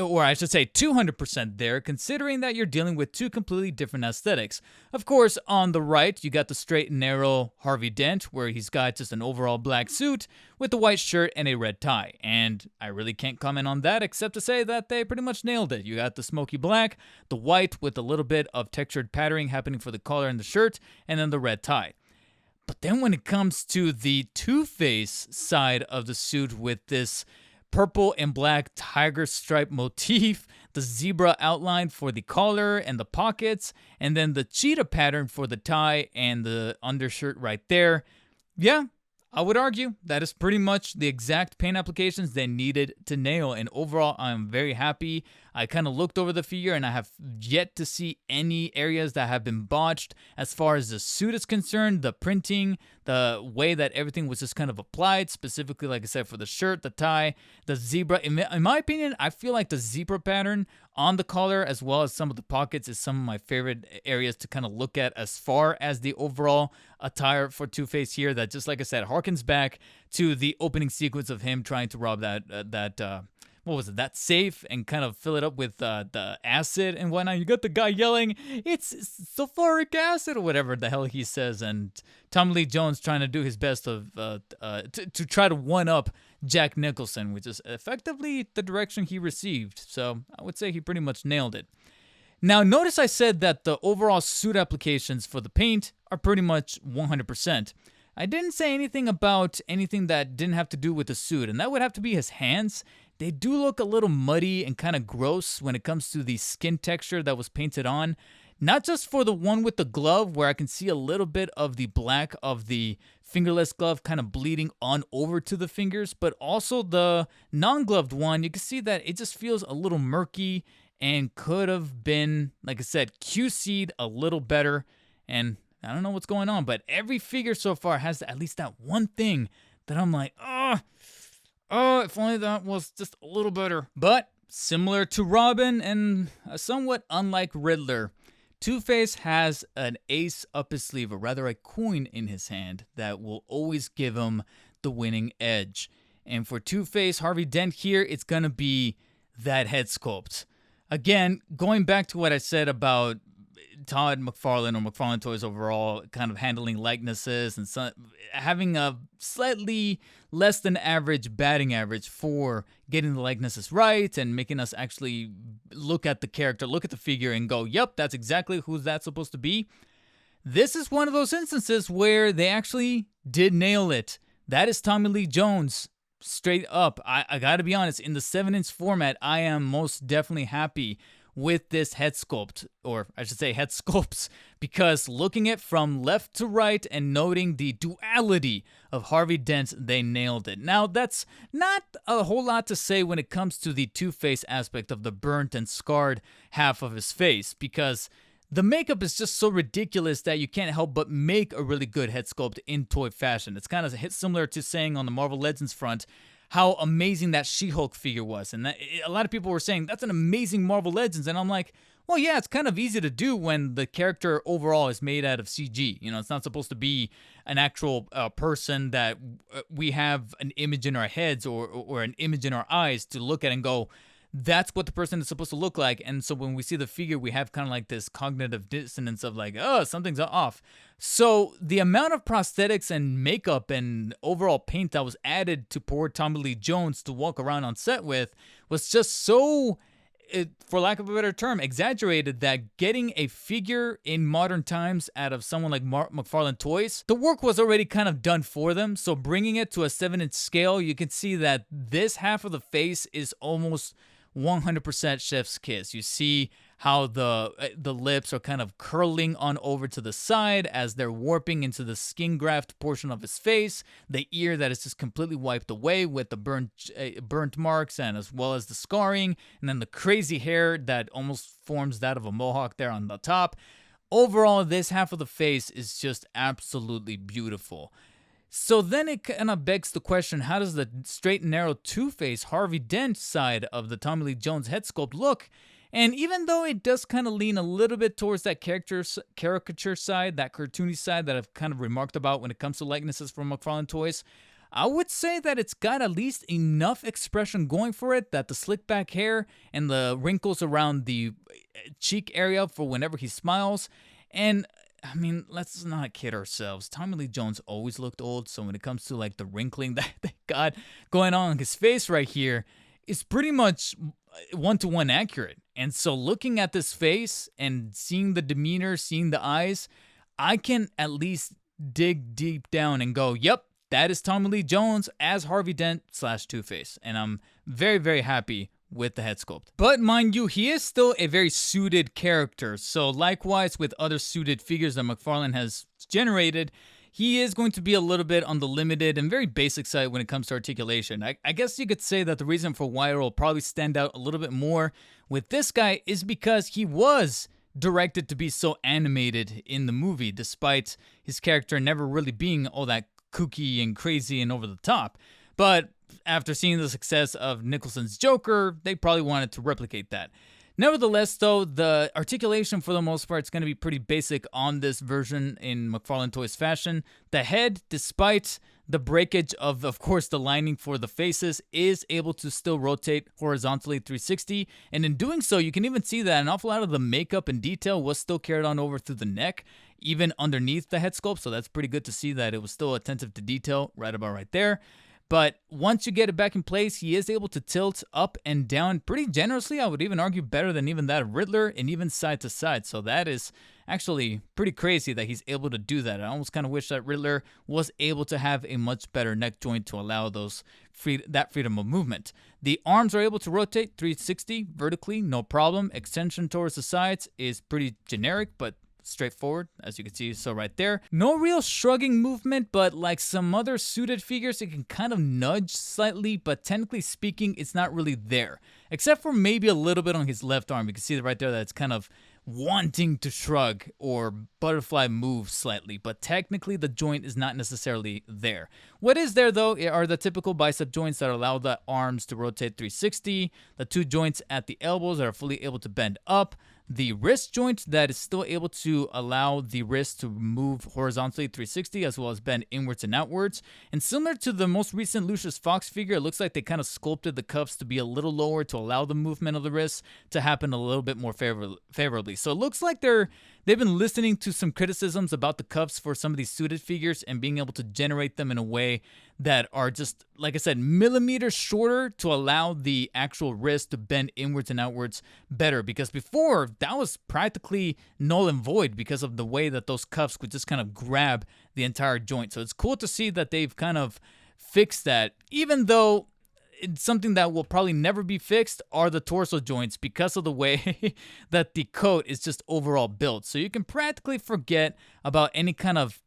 or I should say 200% there, considering that you're dealing with two completely different aesthetics. Of course, on the right, you got the straight and narrow Harvey Dent, where he's got just an overall black suit with a white shirt and a red tie. And I really can't comment on that except to say that they pretty much nailed it. You got the smoky black, the white with a little bit of textured patterning happening for the collar and the shirt, and then the red tie. But then when it comes to the Two-Face side of the suit with this purple and black tiger stripe motif, the zebra outline for the collar and the pockets, and then the cheetah pattern for the tie and the undershirt right there. Yeah, I would argue that is pretty much the exact paint applications they needed to nail. And overall, I'm very happy. I kind of looked over the figure and I have yet to see any areas that have been botched as far as the suit is concerned, the printing, the way that everything was just kind of applied, specifically, like I said, for the shirt, the tie, the zebra. In my opinion, I feel like the zebra pattern on the collar as well as some of the pockets is some of my favorite areas to kind of look at as far as the overall attire for Two-Face here, that just, like I said, harkens back to the opening sequence of him trying to rob what was it, that safe, and kind of fill it up with the acid and whatnot. You got the guy yelling, "It's sulfuric acid," or whatever the hell he says, and Tommy Lee Jones trying to do his best to try to one-up Jack Nicholson, which is effectively the direction he received. So I would say he pretty much nailed it. Now, notice I said that the overall suit applications for the paint are pretty much 100%. I didn't say anything about anything that didn't have to do with the suit, and that would have to be his hands. They do look a little muddy and kind of gross when it comes to the skin texture that was painted on. Not just for the one with the glove, where I can see a little bit of the black of the fingerless glove kind of bleeding on over to the fingers, but also the non-gloved one. You can see that it just feels a little murky and could have been, like I said, QC'd a little better. And I don't know what's going on, but every figure so far has at least that one thing that I'm like, if only that was just a little better. But similar to Robin and somewhat unlike Riddler, Two-Face has an ace up his sleeve, or rather a coin in his hand, that will always give him the winning edge. And for Two-Face, Harvey Dent here, it's going to be that head sculpt. Again, going back to what I said about Todd McFarlane, or McFarlane Toys overall, kind of handling likenesses and having a slightly less than average batting average for getting the likenesses right and making us actually look at the character, look at the figure and go, yep, that's exactly who that's supposed to be. This is one of those instances where they actually did nail it. That is Tommy Lee Jones. Straight up. I gotta be honest, in the 7-inch format, I am most definitely happy with this head sculpt, or I should say head sculpts, because looking at from left to right and noting the duality of Harvey Dent, they nailed it. Now, that's not a whole lot to say when it comes to the Two-Face aspect of the burnt and scarred half of his face, because the makeup is just so ridiculous that you can't help but make a really good head sculpt in toy fashion. It's kind of similar to saying on the Marvel Legends front how amazing that She-Hulk figure was. And a lot of people were saying, that's an amazing Marvel Legends. And I'm like, well, yeah, it's kind of easy to do when the character overall is made out of CG. You know, it's not supposed to be an actual person that we have an image in our heads or an image in our eyes to look at and go, that's what the person is supposed to look like. And so when we see the figure, we have kind of like this cognitive dissonance of like, oh, something's off. So the amount of prosthetics and makeup and overall paint that was added to poor Tommy Lee Jones to walk around on set with was just so, for lack of a better term, exaggerated, that getting a figure in modern times out of someone like McFarlane Toys, the work was already kind of done for them. So bringing it to a 7-inch scale, you can see that this half of the face is almost 100% chef's kiss. You see how the lips are kind of curling on over to the side as they're warping into the skin graft portion of his face. The ear that is just completely wiped away with the burnt marks, and as well as the scarring, and then the crazy hair that almost forms that of a mohawk there on the top. Overall, this half of the face is just absolutely beautiful. So then it kind of begs the question, how does the straight and narrow Two-Face Harvey Dent side of the Tommy Lee Jones head sculpt look? And even though it does kind of lean a little bit towards that caricature side, that cartoony side that I've kind of remarked about when it comes to likenesses from McFarlane Toys, I would say that it's got at least enough expression going for it that the slick back hair and the wrinkles around the cheek area for whenever he smiles. And I mean, let's not kid ourselves. Tommy Lee Jones always looked old, so when it comes to like the wrinkling that they got going on his face right here, it's pretty much one-to-one accurate. And so looking at this face and seeing the demeanor, seeing the eyes, I can at least dig deep down and go, yep, that is Tommy Lee Jones as Harvey Dent / Two-Face. And I'm very, very happy with the head sculpt. But mind you, he is still a very suited character. So likewise with other suited figures that McFarlane has generated, he is going to be a little bit on the limited and very basic side when it comes to articulation. I guess you could say that the reason for why it will probably stand out a little bit more with this guy is because he was directed to be so animated in the movie, despite his character never really being all that kooky and crazy and over the top. But after seeing the success of Nicholson's Joker, they probably wanted to replicate that. Nevertheless, though, the articulation for the most part is going to be pretty basic on this version in McFarlane Toys fashion. The head, despite the breakage of course, the lining for the faces, is able to still rotate horizontally 360. And in doing so, you can even see that an awful lot of the makeup and detail was still carried on over through the neck, even underneath the head sculpt. So that's pretty good to see that it was still attentive to detail right about right there. But once you get it back in place, he is able to tilt up and down pretty generously. I would even argue better than even that of Riddler, and even side to side. So that is actually pretty crazy that he's able to do that. I almost kind of wish that Riddler was able to have a much better neck joint to allow that freedom of movement. The arms are able to rotate 360 vertically, no problem. Extension towards the sides is pretty generic, but straightforward, as you can see, so right there. No real shrugging movement, but like some other suited figures, it can kind of nudge slightly, but technically speaking, it's not really there. Except for maybe a little bit on his left arm. You can see right there that it's kind of wanting to shrug or butterfly move slightly, but technically the joint is not necessarily there. What is there though are the typical bicep joints that allow the arms to rotate 360, the two joints at the elbows that are fully able to bend up, the wrist joint that is still able to allow the wrist to move horizontally 360 as well as bend inwards and outwards. And similar to the most recent Lucius Fox figure, it looks like they kind of sculpted the cuffs to be a little lower to allow the movement of the wrist to happen a little bit more favorably. So it looks like they've been listening to some criticisms about the cuffs for some of these suited figures and being able to generate them in a way that are just, like I said, millimeters shorter to allow the actual wrist to bend inwards and outwards better. Because before, that was practically null and void because of the way that those cuffs could just kind of grab the entire joint. So it's cool to see that they've kind of fixed that, even though it's something that will probably never be fixed are the torso joints because of the way that the coat is just overall built. So you can practically forget about any kind of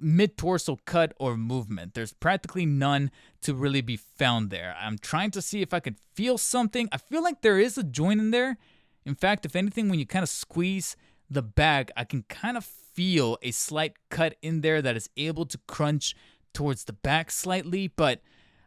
mid-torso cut or movement. There's practically none to really be found there. I'm trying to see if I could feel something. I feel like there is a joint in there. In fact, if anything, when you kind of squeeze the back, I can kind of feel a slight cut in there that is able to crunch towards the back slightly, but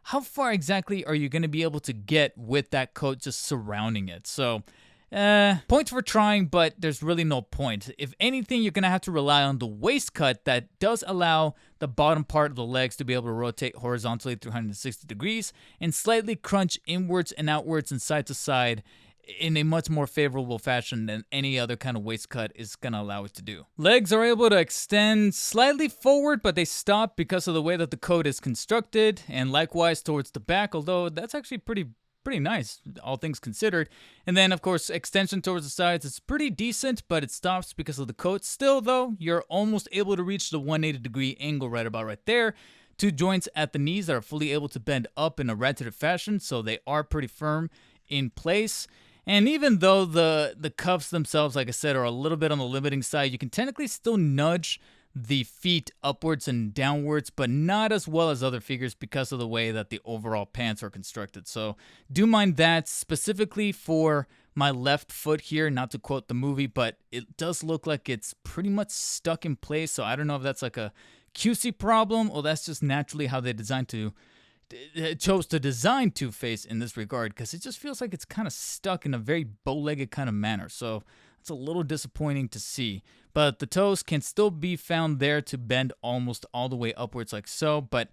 how far exactly are you going to be able to get with that coat just surrounding it? So, points for trying, but there's really no point. If anything, you're going to have to rely on the waist cut that does allow the bottom part of the legs to be able to rotate horizontally 360 degrees and slightly crunch inwards and outwards and side to side in a much more favorable fashion than any other kind of waist cut is going to allow it to do. Legs are able to extend slightly forward, but they stop because of the way that the coat is constructed, and likewise towards the back, although that's actually pretty nice, all things considered. And then, of course, extension towards the sides is pretty decent, but it stops because of the coat. Still, though, you're almost able to reach the 180-degree angle right there. Two joints at the knees that are fully able to bend up in a rotative fashion, so they are pretty firm in place. And even though the cuffs themselves, like I said, are a little bit on the limiting side, you can technically still nudge the feet upwards and downwards, but not as well as other figures because of the way that the overall pants are constructed. So do mind that specifically for my left foot here, not to quote the movie, but it does look like it's pretty much stuck in place. So I don't know if that's like a QC problem or that's just naturally how they chose to design Two-Face in this regard, because it just feels like it's kind of stuck in a very bow-legged kind of manner. So it's a little disappointing to see. But the toes can still be found there to bend almost all the way upwards like so. But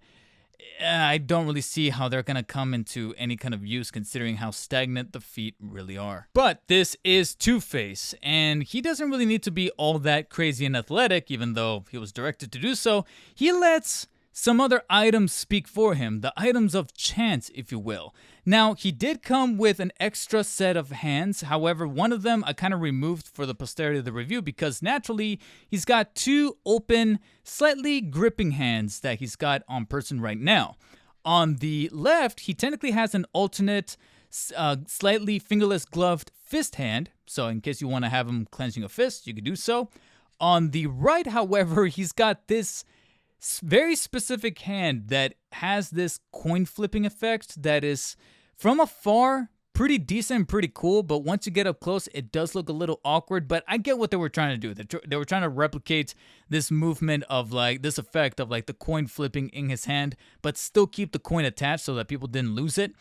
I don't really see how they're going to come into any kind of use considering how stagnant the feet really are. But this is Two-Face, and he doesn't really need to be all that crazy and athletic, even though he was directed to do so. He lets some other items speak for him, the items of chance, if you will. Now, he did come with an extra set of hands. However, one of them I kind of removed for the posterity of the review because naturally, he's got two open, slightly gripping hands that he's got on person right now. On the left, he technically has an alternate, slightly fingerless gloved fist hand. So in case you want to have him clenching a fist, you could do so. On the right, however, he's got this very specific hand that has this coin flipping effect that is from afar pretty decent and pretty cool, but once you get up close it does look a little awkward. But I get what they were trying to do. They were trying to replicate this movement of like this effect of like the coin flipping in his hand, but still keep the coin attached so that people didn't lose it.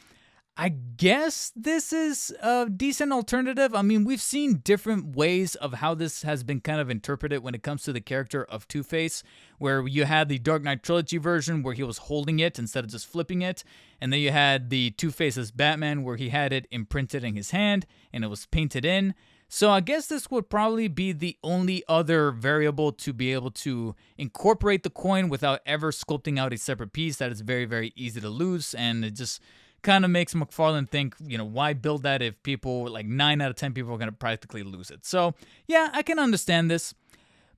I guess this is a decent alternative. I mean, we've seen different ways of how this has been kind of interpreted when it comes to the character of Two-Face, where you had the Dark Knight Trilogy version where he was holding it instead of just flipping it, and then you had the Two-Face as Batman where he had it imprinted in his hand and it was painted in. So I guess this would probably be the only other variable to be able to incorporate the coin without ever sculpting out a separate piece that is very, very easy to lose. And it just kind of makes McFarlane think, why build that if people, like 9 out of 10 people are going to practically lose it. So yeah, I can understand this.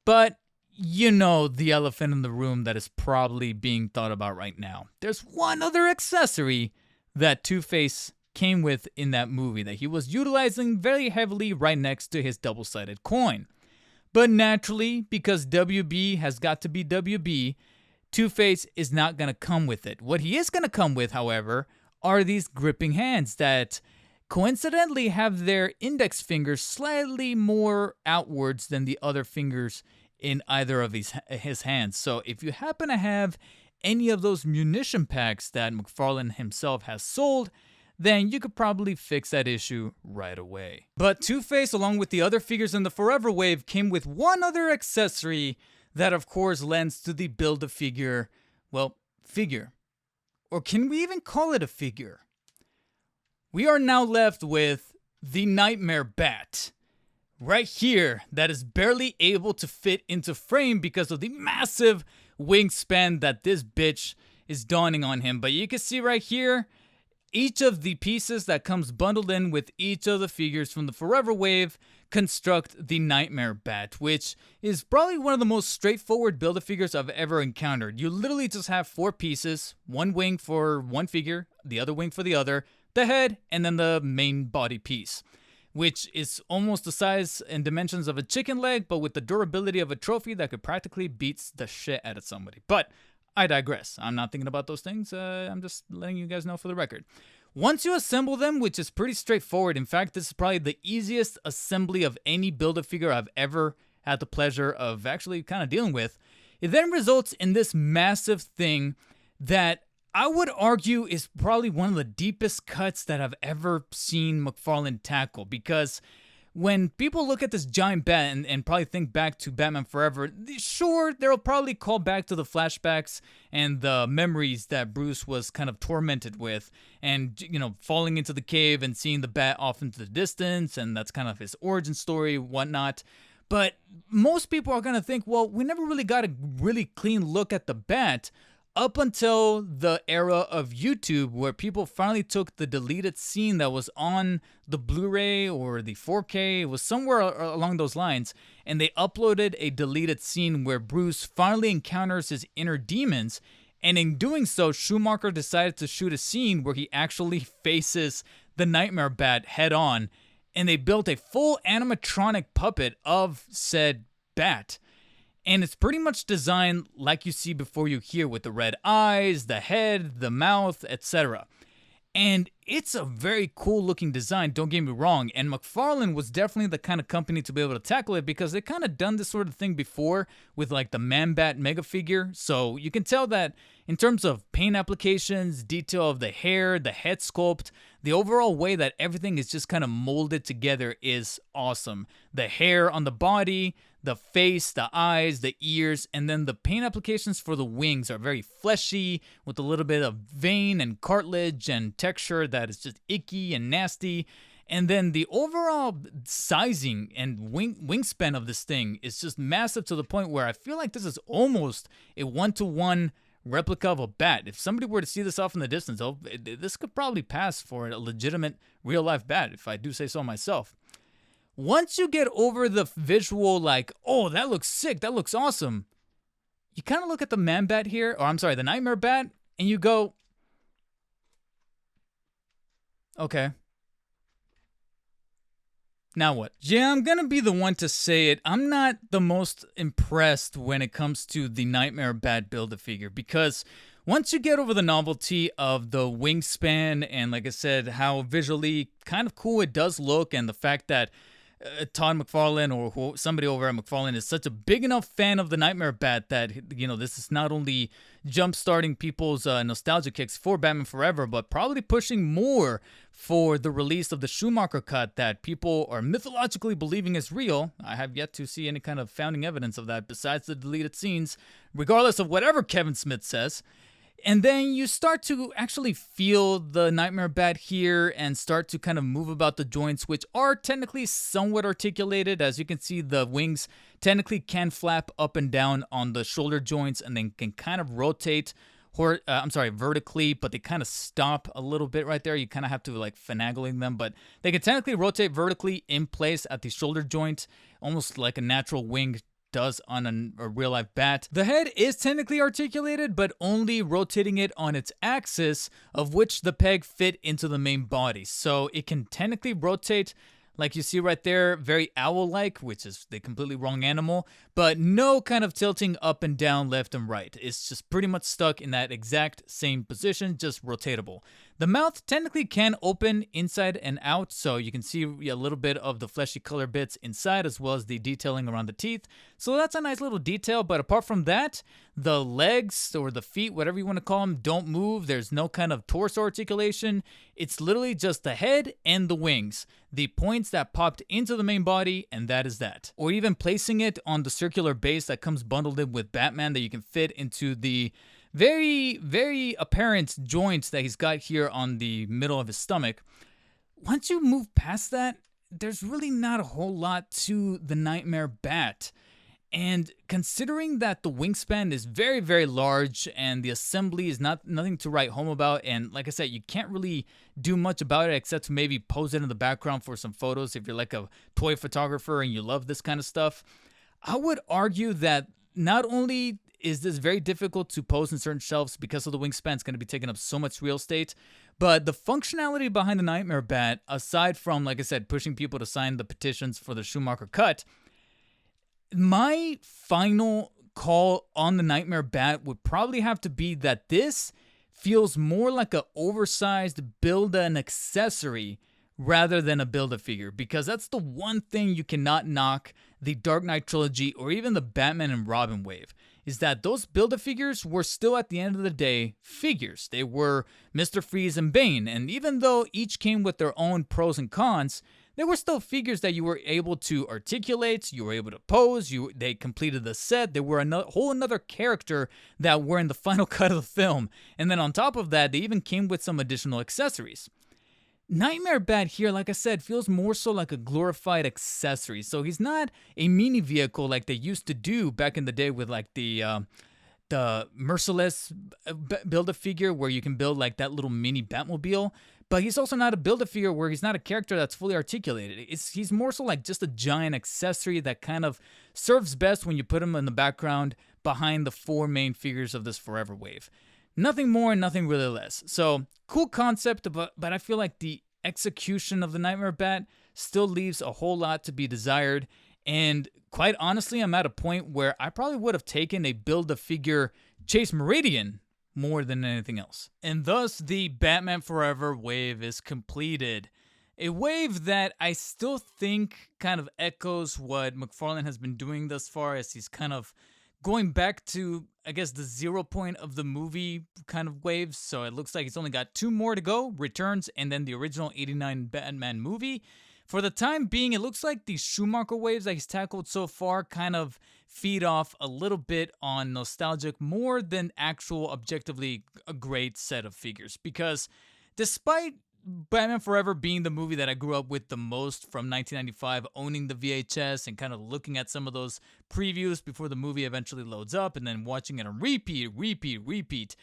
But the elephant in the room that is probably being thought about right now. There's one other accessory that Two-Face came with in that movie that he was utilizing very heavily right next to his double-sided coin. But naturally, because WB has got to be WB, Two-Face is not going to come with it. What he is going to come with, however, are these gripping hands that coincidentally have their index fingers slightly more outwards than the other fingers in either of his hands. So if you happen to have any of those munition packs that McFarlane himself has sold, then you could probably fix that issue right away. But Two-Face, along with the other figures in the Forever Wave, came with one other accessory that of course lends to the Build-A-Figure, figure. Or can we even call it a figure? We are now left with the Nightmare Bat. Right here, that is barely able to fit into frame because of the massive wingspan that this bitch is donning on him. But you can see right here, each of the pieces that comes bundled in with each of the figures from the Forever Wave construct the Nightmare Bat, which is probably one of the most straightforward Build-A-Figures I've ever encountered. You literally just have 4 pieces, one wing for one figure, the other wing for the other, the head, and then the main body piece, which is almost the size and dimensions of a chicken leg, but with the durability of a trophy that could practically beat the shit out of somebody. But I digress. I'm not thinking about those things. I'm just letting you guys know for the record. Once you assemble them, which is pretty straightforward, in fact, this is probably the easiest assembly of any Build-A-Figure I've ever had the pleasure of actually kind of dealing with, it then results in this massive thing that I would argue is probably one of the deepest cuts that I've ever seen McFarlane tackle, because when people look at this giant bat and probably think back to Batman Forever, sure, they'll probably call back to the flashbacks and the memories that Bruce was kind of tormented with, and, falling into the cave and seeing the bat off into the distance, and that's kind of his origin story, whatnot. But most people are going to think, well, we never really got a really clean look at the bat up until the era of YouTube, where people finally took the deleted scene that was on the Blu-ray or the 4K, it was somewhere along those lines, and they uploaded a deleted scene where Bruce finally encounters his inner demons, and in doing so, Schumacher decided to shoot a scene where he actually faces the Nightmare Bat head on, and they built a full animatronic puppet of said bat. And it's pretty much designed like you see before you here, with the red eyes, the head, the mouth, etc. And it's a very cool looking design, don't get me wrong. And McFarlane was definitely the kind of company to be able to tackle it, because they kind of done this sort of thing before with like the Man-Bat Mega figure. So you can tell that in terms of paint applications, detail of the hair, the head sculpt, the overall way that everything is just kind of molded together is awesome. The hair on the body, the face, the eyes, the ears, and then the paint applications for the wings are very fleshy with a little bit of vein and cartilage and texture that is just icky and nasty. And then the overall sizing and wingspan of this thing is just massive, to the point where I feel like this is almost a 1-to-1 replica of a bat. If somebody were to see this off in the distance, this could probably pass for a legitimate real-life bat, if I do say so myself. Once you get over the visual, like, oh, that looks sick, that looks awesome, you kind of look at the Man-Bat here, or I'm sorry, the Nightmare Bat, and you go, okay. Now what? Yeah, I'm gonna be the one to say it. I'm not the most impressed when it comes to the Nightmare Bat Build-A-Figure, because once you get over the novelty of the wingspan and, like I said, how visually kind of cool it does look, and the fact that Todd McFarlane or somebody over at McFarlane is such a big enough fan of the Nightmare Bat that, this is not only jump-starting people's nostalgia kicks for Batman Forever, but probably pushing more for the release of the Schumacher cut that people are mythologically believing is real. I have yet to see any kind of founding evidence of that besides the deleted scenes, regardless of whatever Kevin Smith says. And then you start to actually feel the Nightmare Bat here and start to kind of move about the joints, which are technically somewhat articulated. As you can see, the wings technically can flap up and down on the shoulder joints and then can kind of rotate vertically, but they kind of stop a little bit right there. You kind of have to like finagling them, but they can technically rotate vertically in place at the shoulder joint, almost like a natural wing does on a real life bat. The head is technically articulated, but only rotating it on its axis, of which the peg fit into the main body. So it can technically rotate, like you see right there, very owl-like, which is the completely wrong animal, but no kind of tilting up and down, left and right. It's just pretty much stuck in that exact same position, just rotatable. The mouth technically can open inside and out, so you can see a little bit of the fleshy color bits inside as well as the detailing around the teeth. So that's a nice little detail, but apart from that, the legs or the feet, whatever you want to call them, don't move. There's no kind of torso articulation. It's literally just the head and the wings, the points that popped into the main body, and that is that. Or even placing it on the circular base that comes bundled in with Batman that you can fit into the very, very apparent joints that he's got here on the middle of his stomach. Once you move past that, there's really not a whole lot to the Nightmare Bat. And considering that the wingspan is very, very large and the assembly is nothing to write home about, and like I said, you can't really do much about it except to maybe pose it in the background for some photos if you're like a toy photographer and you love this kind of stuff, I would argue that not only is this very difficult to pose in certain shelves because of the wingspan, it's going to be taking up so much real estate, but the functionality behind the Nightmare Bat, aside from, like I said, pushing people to sign the petitions for the Schumacher cut, my final call on the Nightmare Bat would probably have to be that this feels more like an oversized Build-A accessory rather than a Build-A-Figure, because that's the one thing you cannot knock the Dark Knight trilogy or even the Batman and Robin wave, is that those Build-A-Figures were still at the end of the day figures. They were Mr. Freeze and Bane, and even though each came with their own pros and cons, they were still figures that you were able to articulate, you were able to pose, they completed the set, they were a whole another character that were in the final cut of the film, and then on top of that, they even came with some additional accessories. Nightmare Bat here, like I said, feels more so like a glorified accessory, so he's not a mini vehicle like they used to do back in the day with like the Merciless Build-A-Figure where you can build like that little mini Batmobile. But he's also not a Build-A-Figure where he's not a character that's fully articulated. He's more so like just a giant accessory that kind of serves best when you put him in the background behind the four main figures of this Forever wave. Nothing more and nothing really less. So, cool concept, but I feel like the execution of the Nightmare Bat still leaves a whole lot to be desired. And quite honestly, I'm at a point where I probably would have taken a Build-A-Figure Chase Meridian more than anything else. And thus, the Batman Forever wave is completed. A wave that I still think kind of echoes what McFarlane has been doing thus far, as he's kind of going back to, I guess, the 0 point of the movie kind of waves. So it looks like he's only got 2 more to go, Returns and then the original 89 Batman movie. For the time being, it looks like the Schumacher waves that he's tackled so far kind of feed off a little bit on nostalgic more than actual objectively a great set of figures. Because despite Batman Forever being the movie that I grew up with the most from 1995, owning the VHS and kind of looking at some of those previews before the movie eventually loads up, and then watching it on repeat,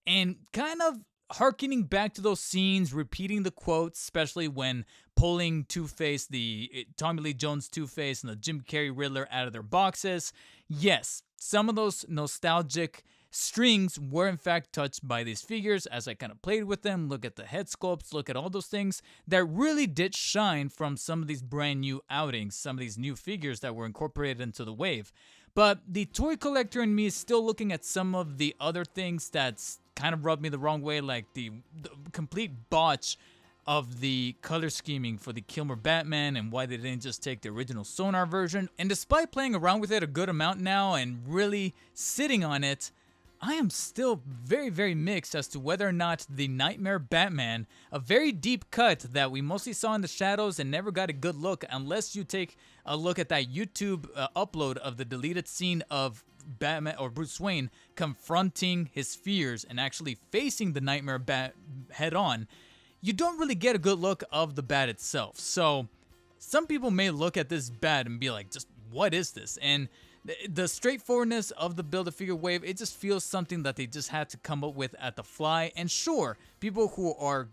and kind of harkening back to those scenes, repeating the quotes, especially when pulling Two-Face, the Tommy Lee Jones Two-Face and the Jim Carrey Riddler out of their boxes. Yes, some of those nostalgic strings were in fact touched by these figures as I kind of played with them, look at the head sculpts, look at all those things that really did shine from some of these brand new outings, some of these new figures that were incorporated into the wave. But the toy collector in me is still looking at some of the other things that's kind of rubbed me the wrong way, like the complete botch of the color scheming for the Kilmer Batman and why they didn't just take the original Sonar version. And despite playing around with it a good amount now and really sitting on it, I am still very, very mixed as to whether or not the Nightmare Batman, a very deep cut that we mostly saw in the shadows and never got a good look unless you take a look at that YouTube upload of the deleted scene of Batman or Bruce Wayne confronting his fears and actually facing the Nightmare Bat head on, you don't really get a good look of the bat itself. So some people may look at this bat and be like, just what is this? And the straightforwardness of the Build-A-Figure wave, it just feels something that they just had to come up with at the fly. And sure, people who are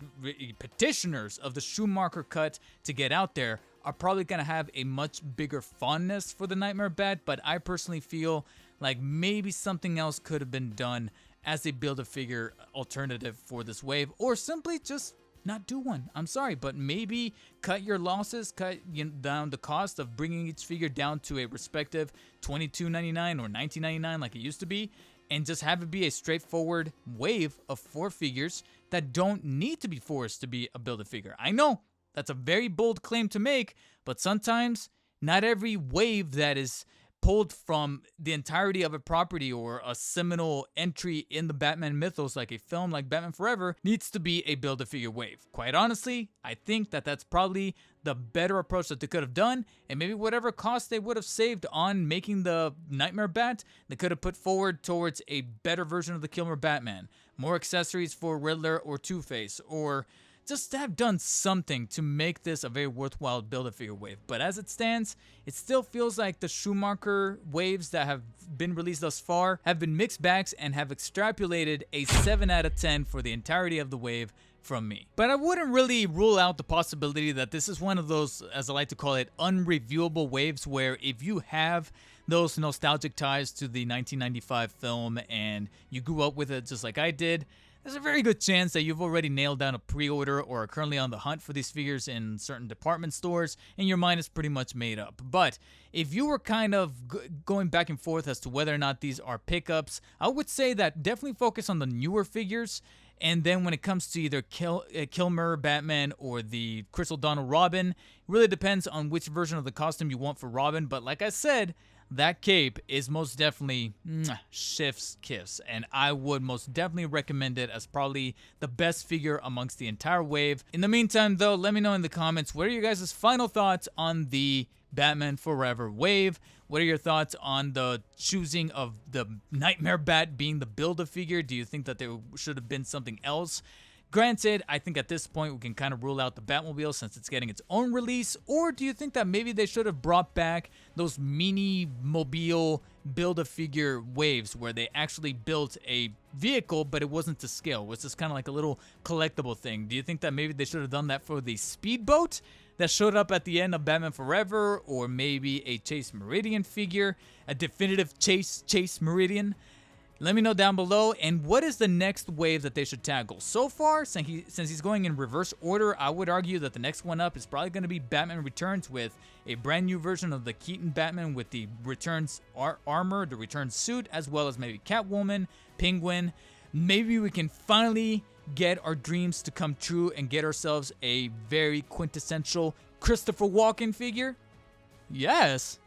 petitioners of the Schumacher cut to get out there are probably going to have a much bigger fondness for the Nightmare Bat, but I personally feel like maybe something else could have been done as a Build-A-Figure alternative for this wave, or simply just not do one. I'm sorry, but maybe cut your losses, cut down the cost of bringing each figure down to a respective $22.99 or $19.99 like it used to be, and just have it be a straightforward wave of 4 figures that don't need to be forced to be a Build-A-Figure. I know that's a very bold claim to make, but sometimes not every wave that is pulled from the entirety of a property or a seminal entry in the Batman mythos like a film like Batman Forever needs to be a Build-A-Figure wave. Quite honestly, I think that that's probably the better approach that they could have done, and maybe whatever cost they would have saved on making the Nightmare Bat, they could have put forward towards a better version of the Kilmer Batman, more accessories for Riddler or Two-Face, or just have done something to make this a very worthwhile Build-A-Figure wave. But as it stands, it still feels like the Schumacher waves that have been released thus far have been mixed bags and have extrapolated a 7 out of 10 for the entirety of the wave from me. But I wouldn't really rule out the possibility that this is one of those, as I like to call it, unreviewable waves where if you have those nostalgic ties to the 1995 film and you grew up with it just like I did, there's a very good chance that you've already nailed down a pre-order or are currently on the hunt for these figures in certain department stores, and your mind is pretty much made up. But if you were kind of going back and forth as to whether or not these are pickups, I would say that definitely focus on the newer figures. And then when it comes to either Kilmer Batman or the Chris O'Donnell Robin, it really depends on which version of the costume you want for Robin. But like I said, that cape is most definitely chef's kiss, and I would most definitely recommend it as probably the best figure amongst the entire wave. In the meantime, though, let me know in the comments, what are your guys' final thoughts on the Batman Forever wave? What are your thoughts on the choosing of the Nightmare Bat being the Build-A-Figure? Do you think that there should have been something else? Granted, I think at this point we can kind of rule out the Batmobile since it's getting its own release, or do you think that maybe they should have brought back those mini-mobile Build-A-Figure waves where they actually built a vehicle but it wasn't to scale? It was just kind of like a little collectible thing. Do you think that maybe they should have done that for the speedboat that showed up at the end of Batman Forever, or maybe a Chase Meridian figure, a definitive Chase Meridian? Let me know down below. And what is the next wave that they should tackle? So far, since he's going in reverse order, I would argue that the next one up is probably going to be Batman Returns with a brand new version of the Keaton Batman with the Returns armor, the Returns suit, as well as maybe Catwoman, Penguin. Maybe we can finally get our dreams to come true and get ourselves a very quintessential Christopher Walken figure. Yes,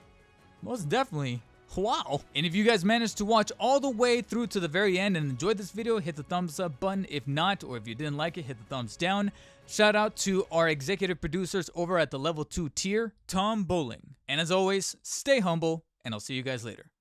most definitely. Wow. And if you guys managed to watch all the way through to the very end and enjoyed this video, hit the thumbs up button. If not, or if you didn't like it, hit the thumbs down. Shout out to our executive producers over at the level 2 tier, Tom Bowling. And as always, stay humble, and I'll see you guys later.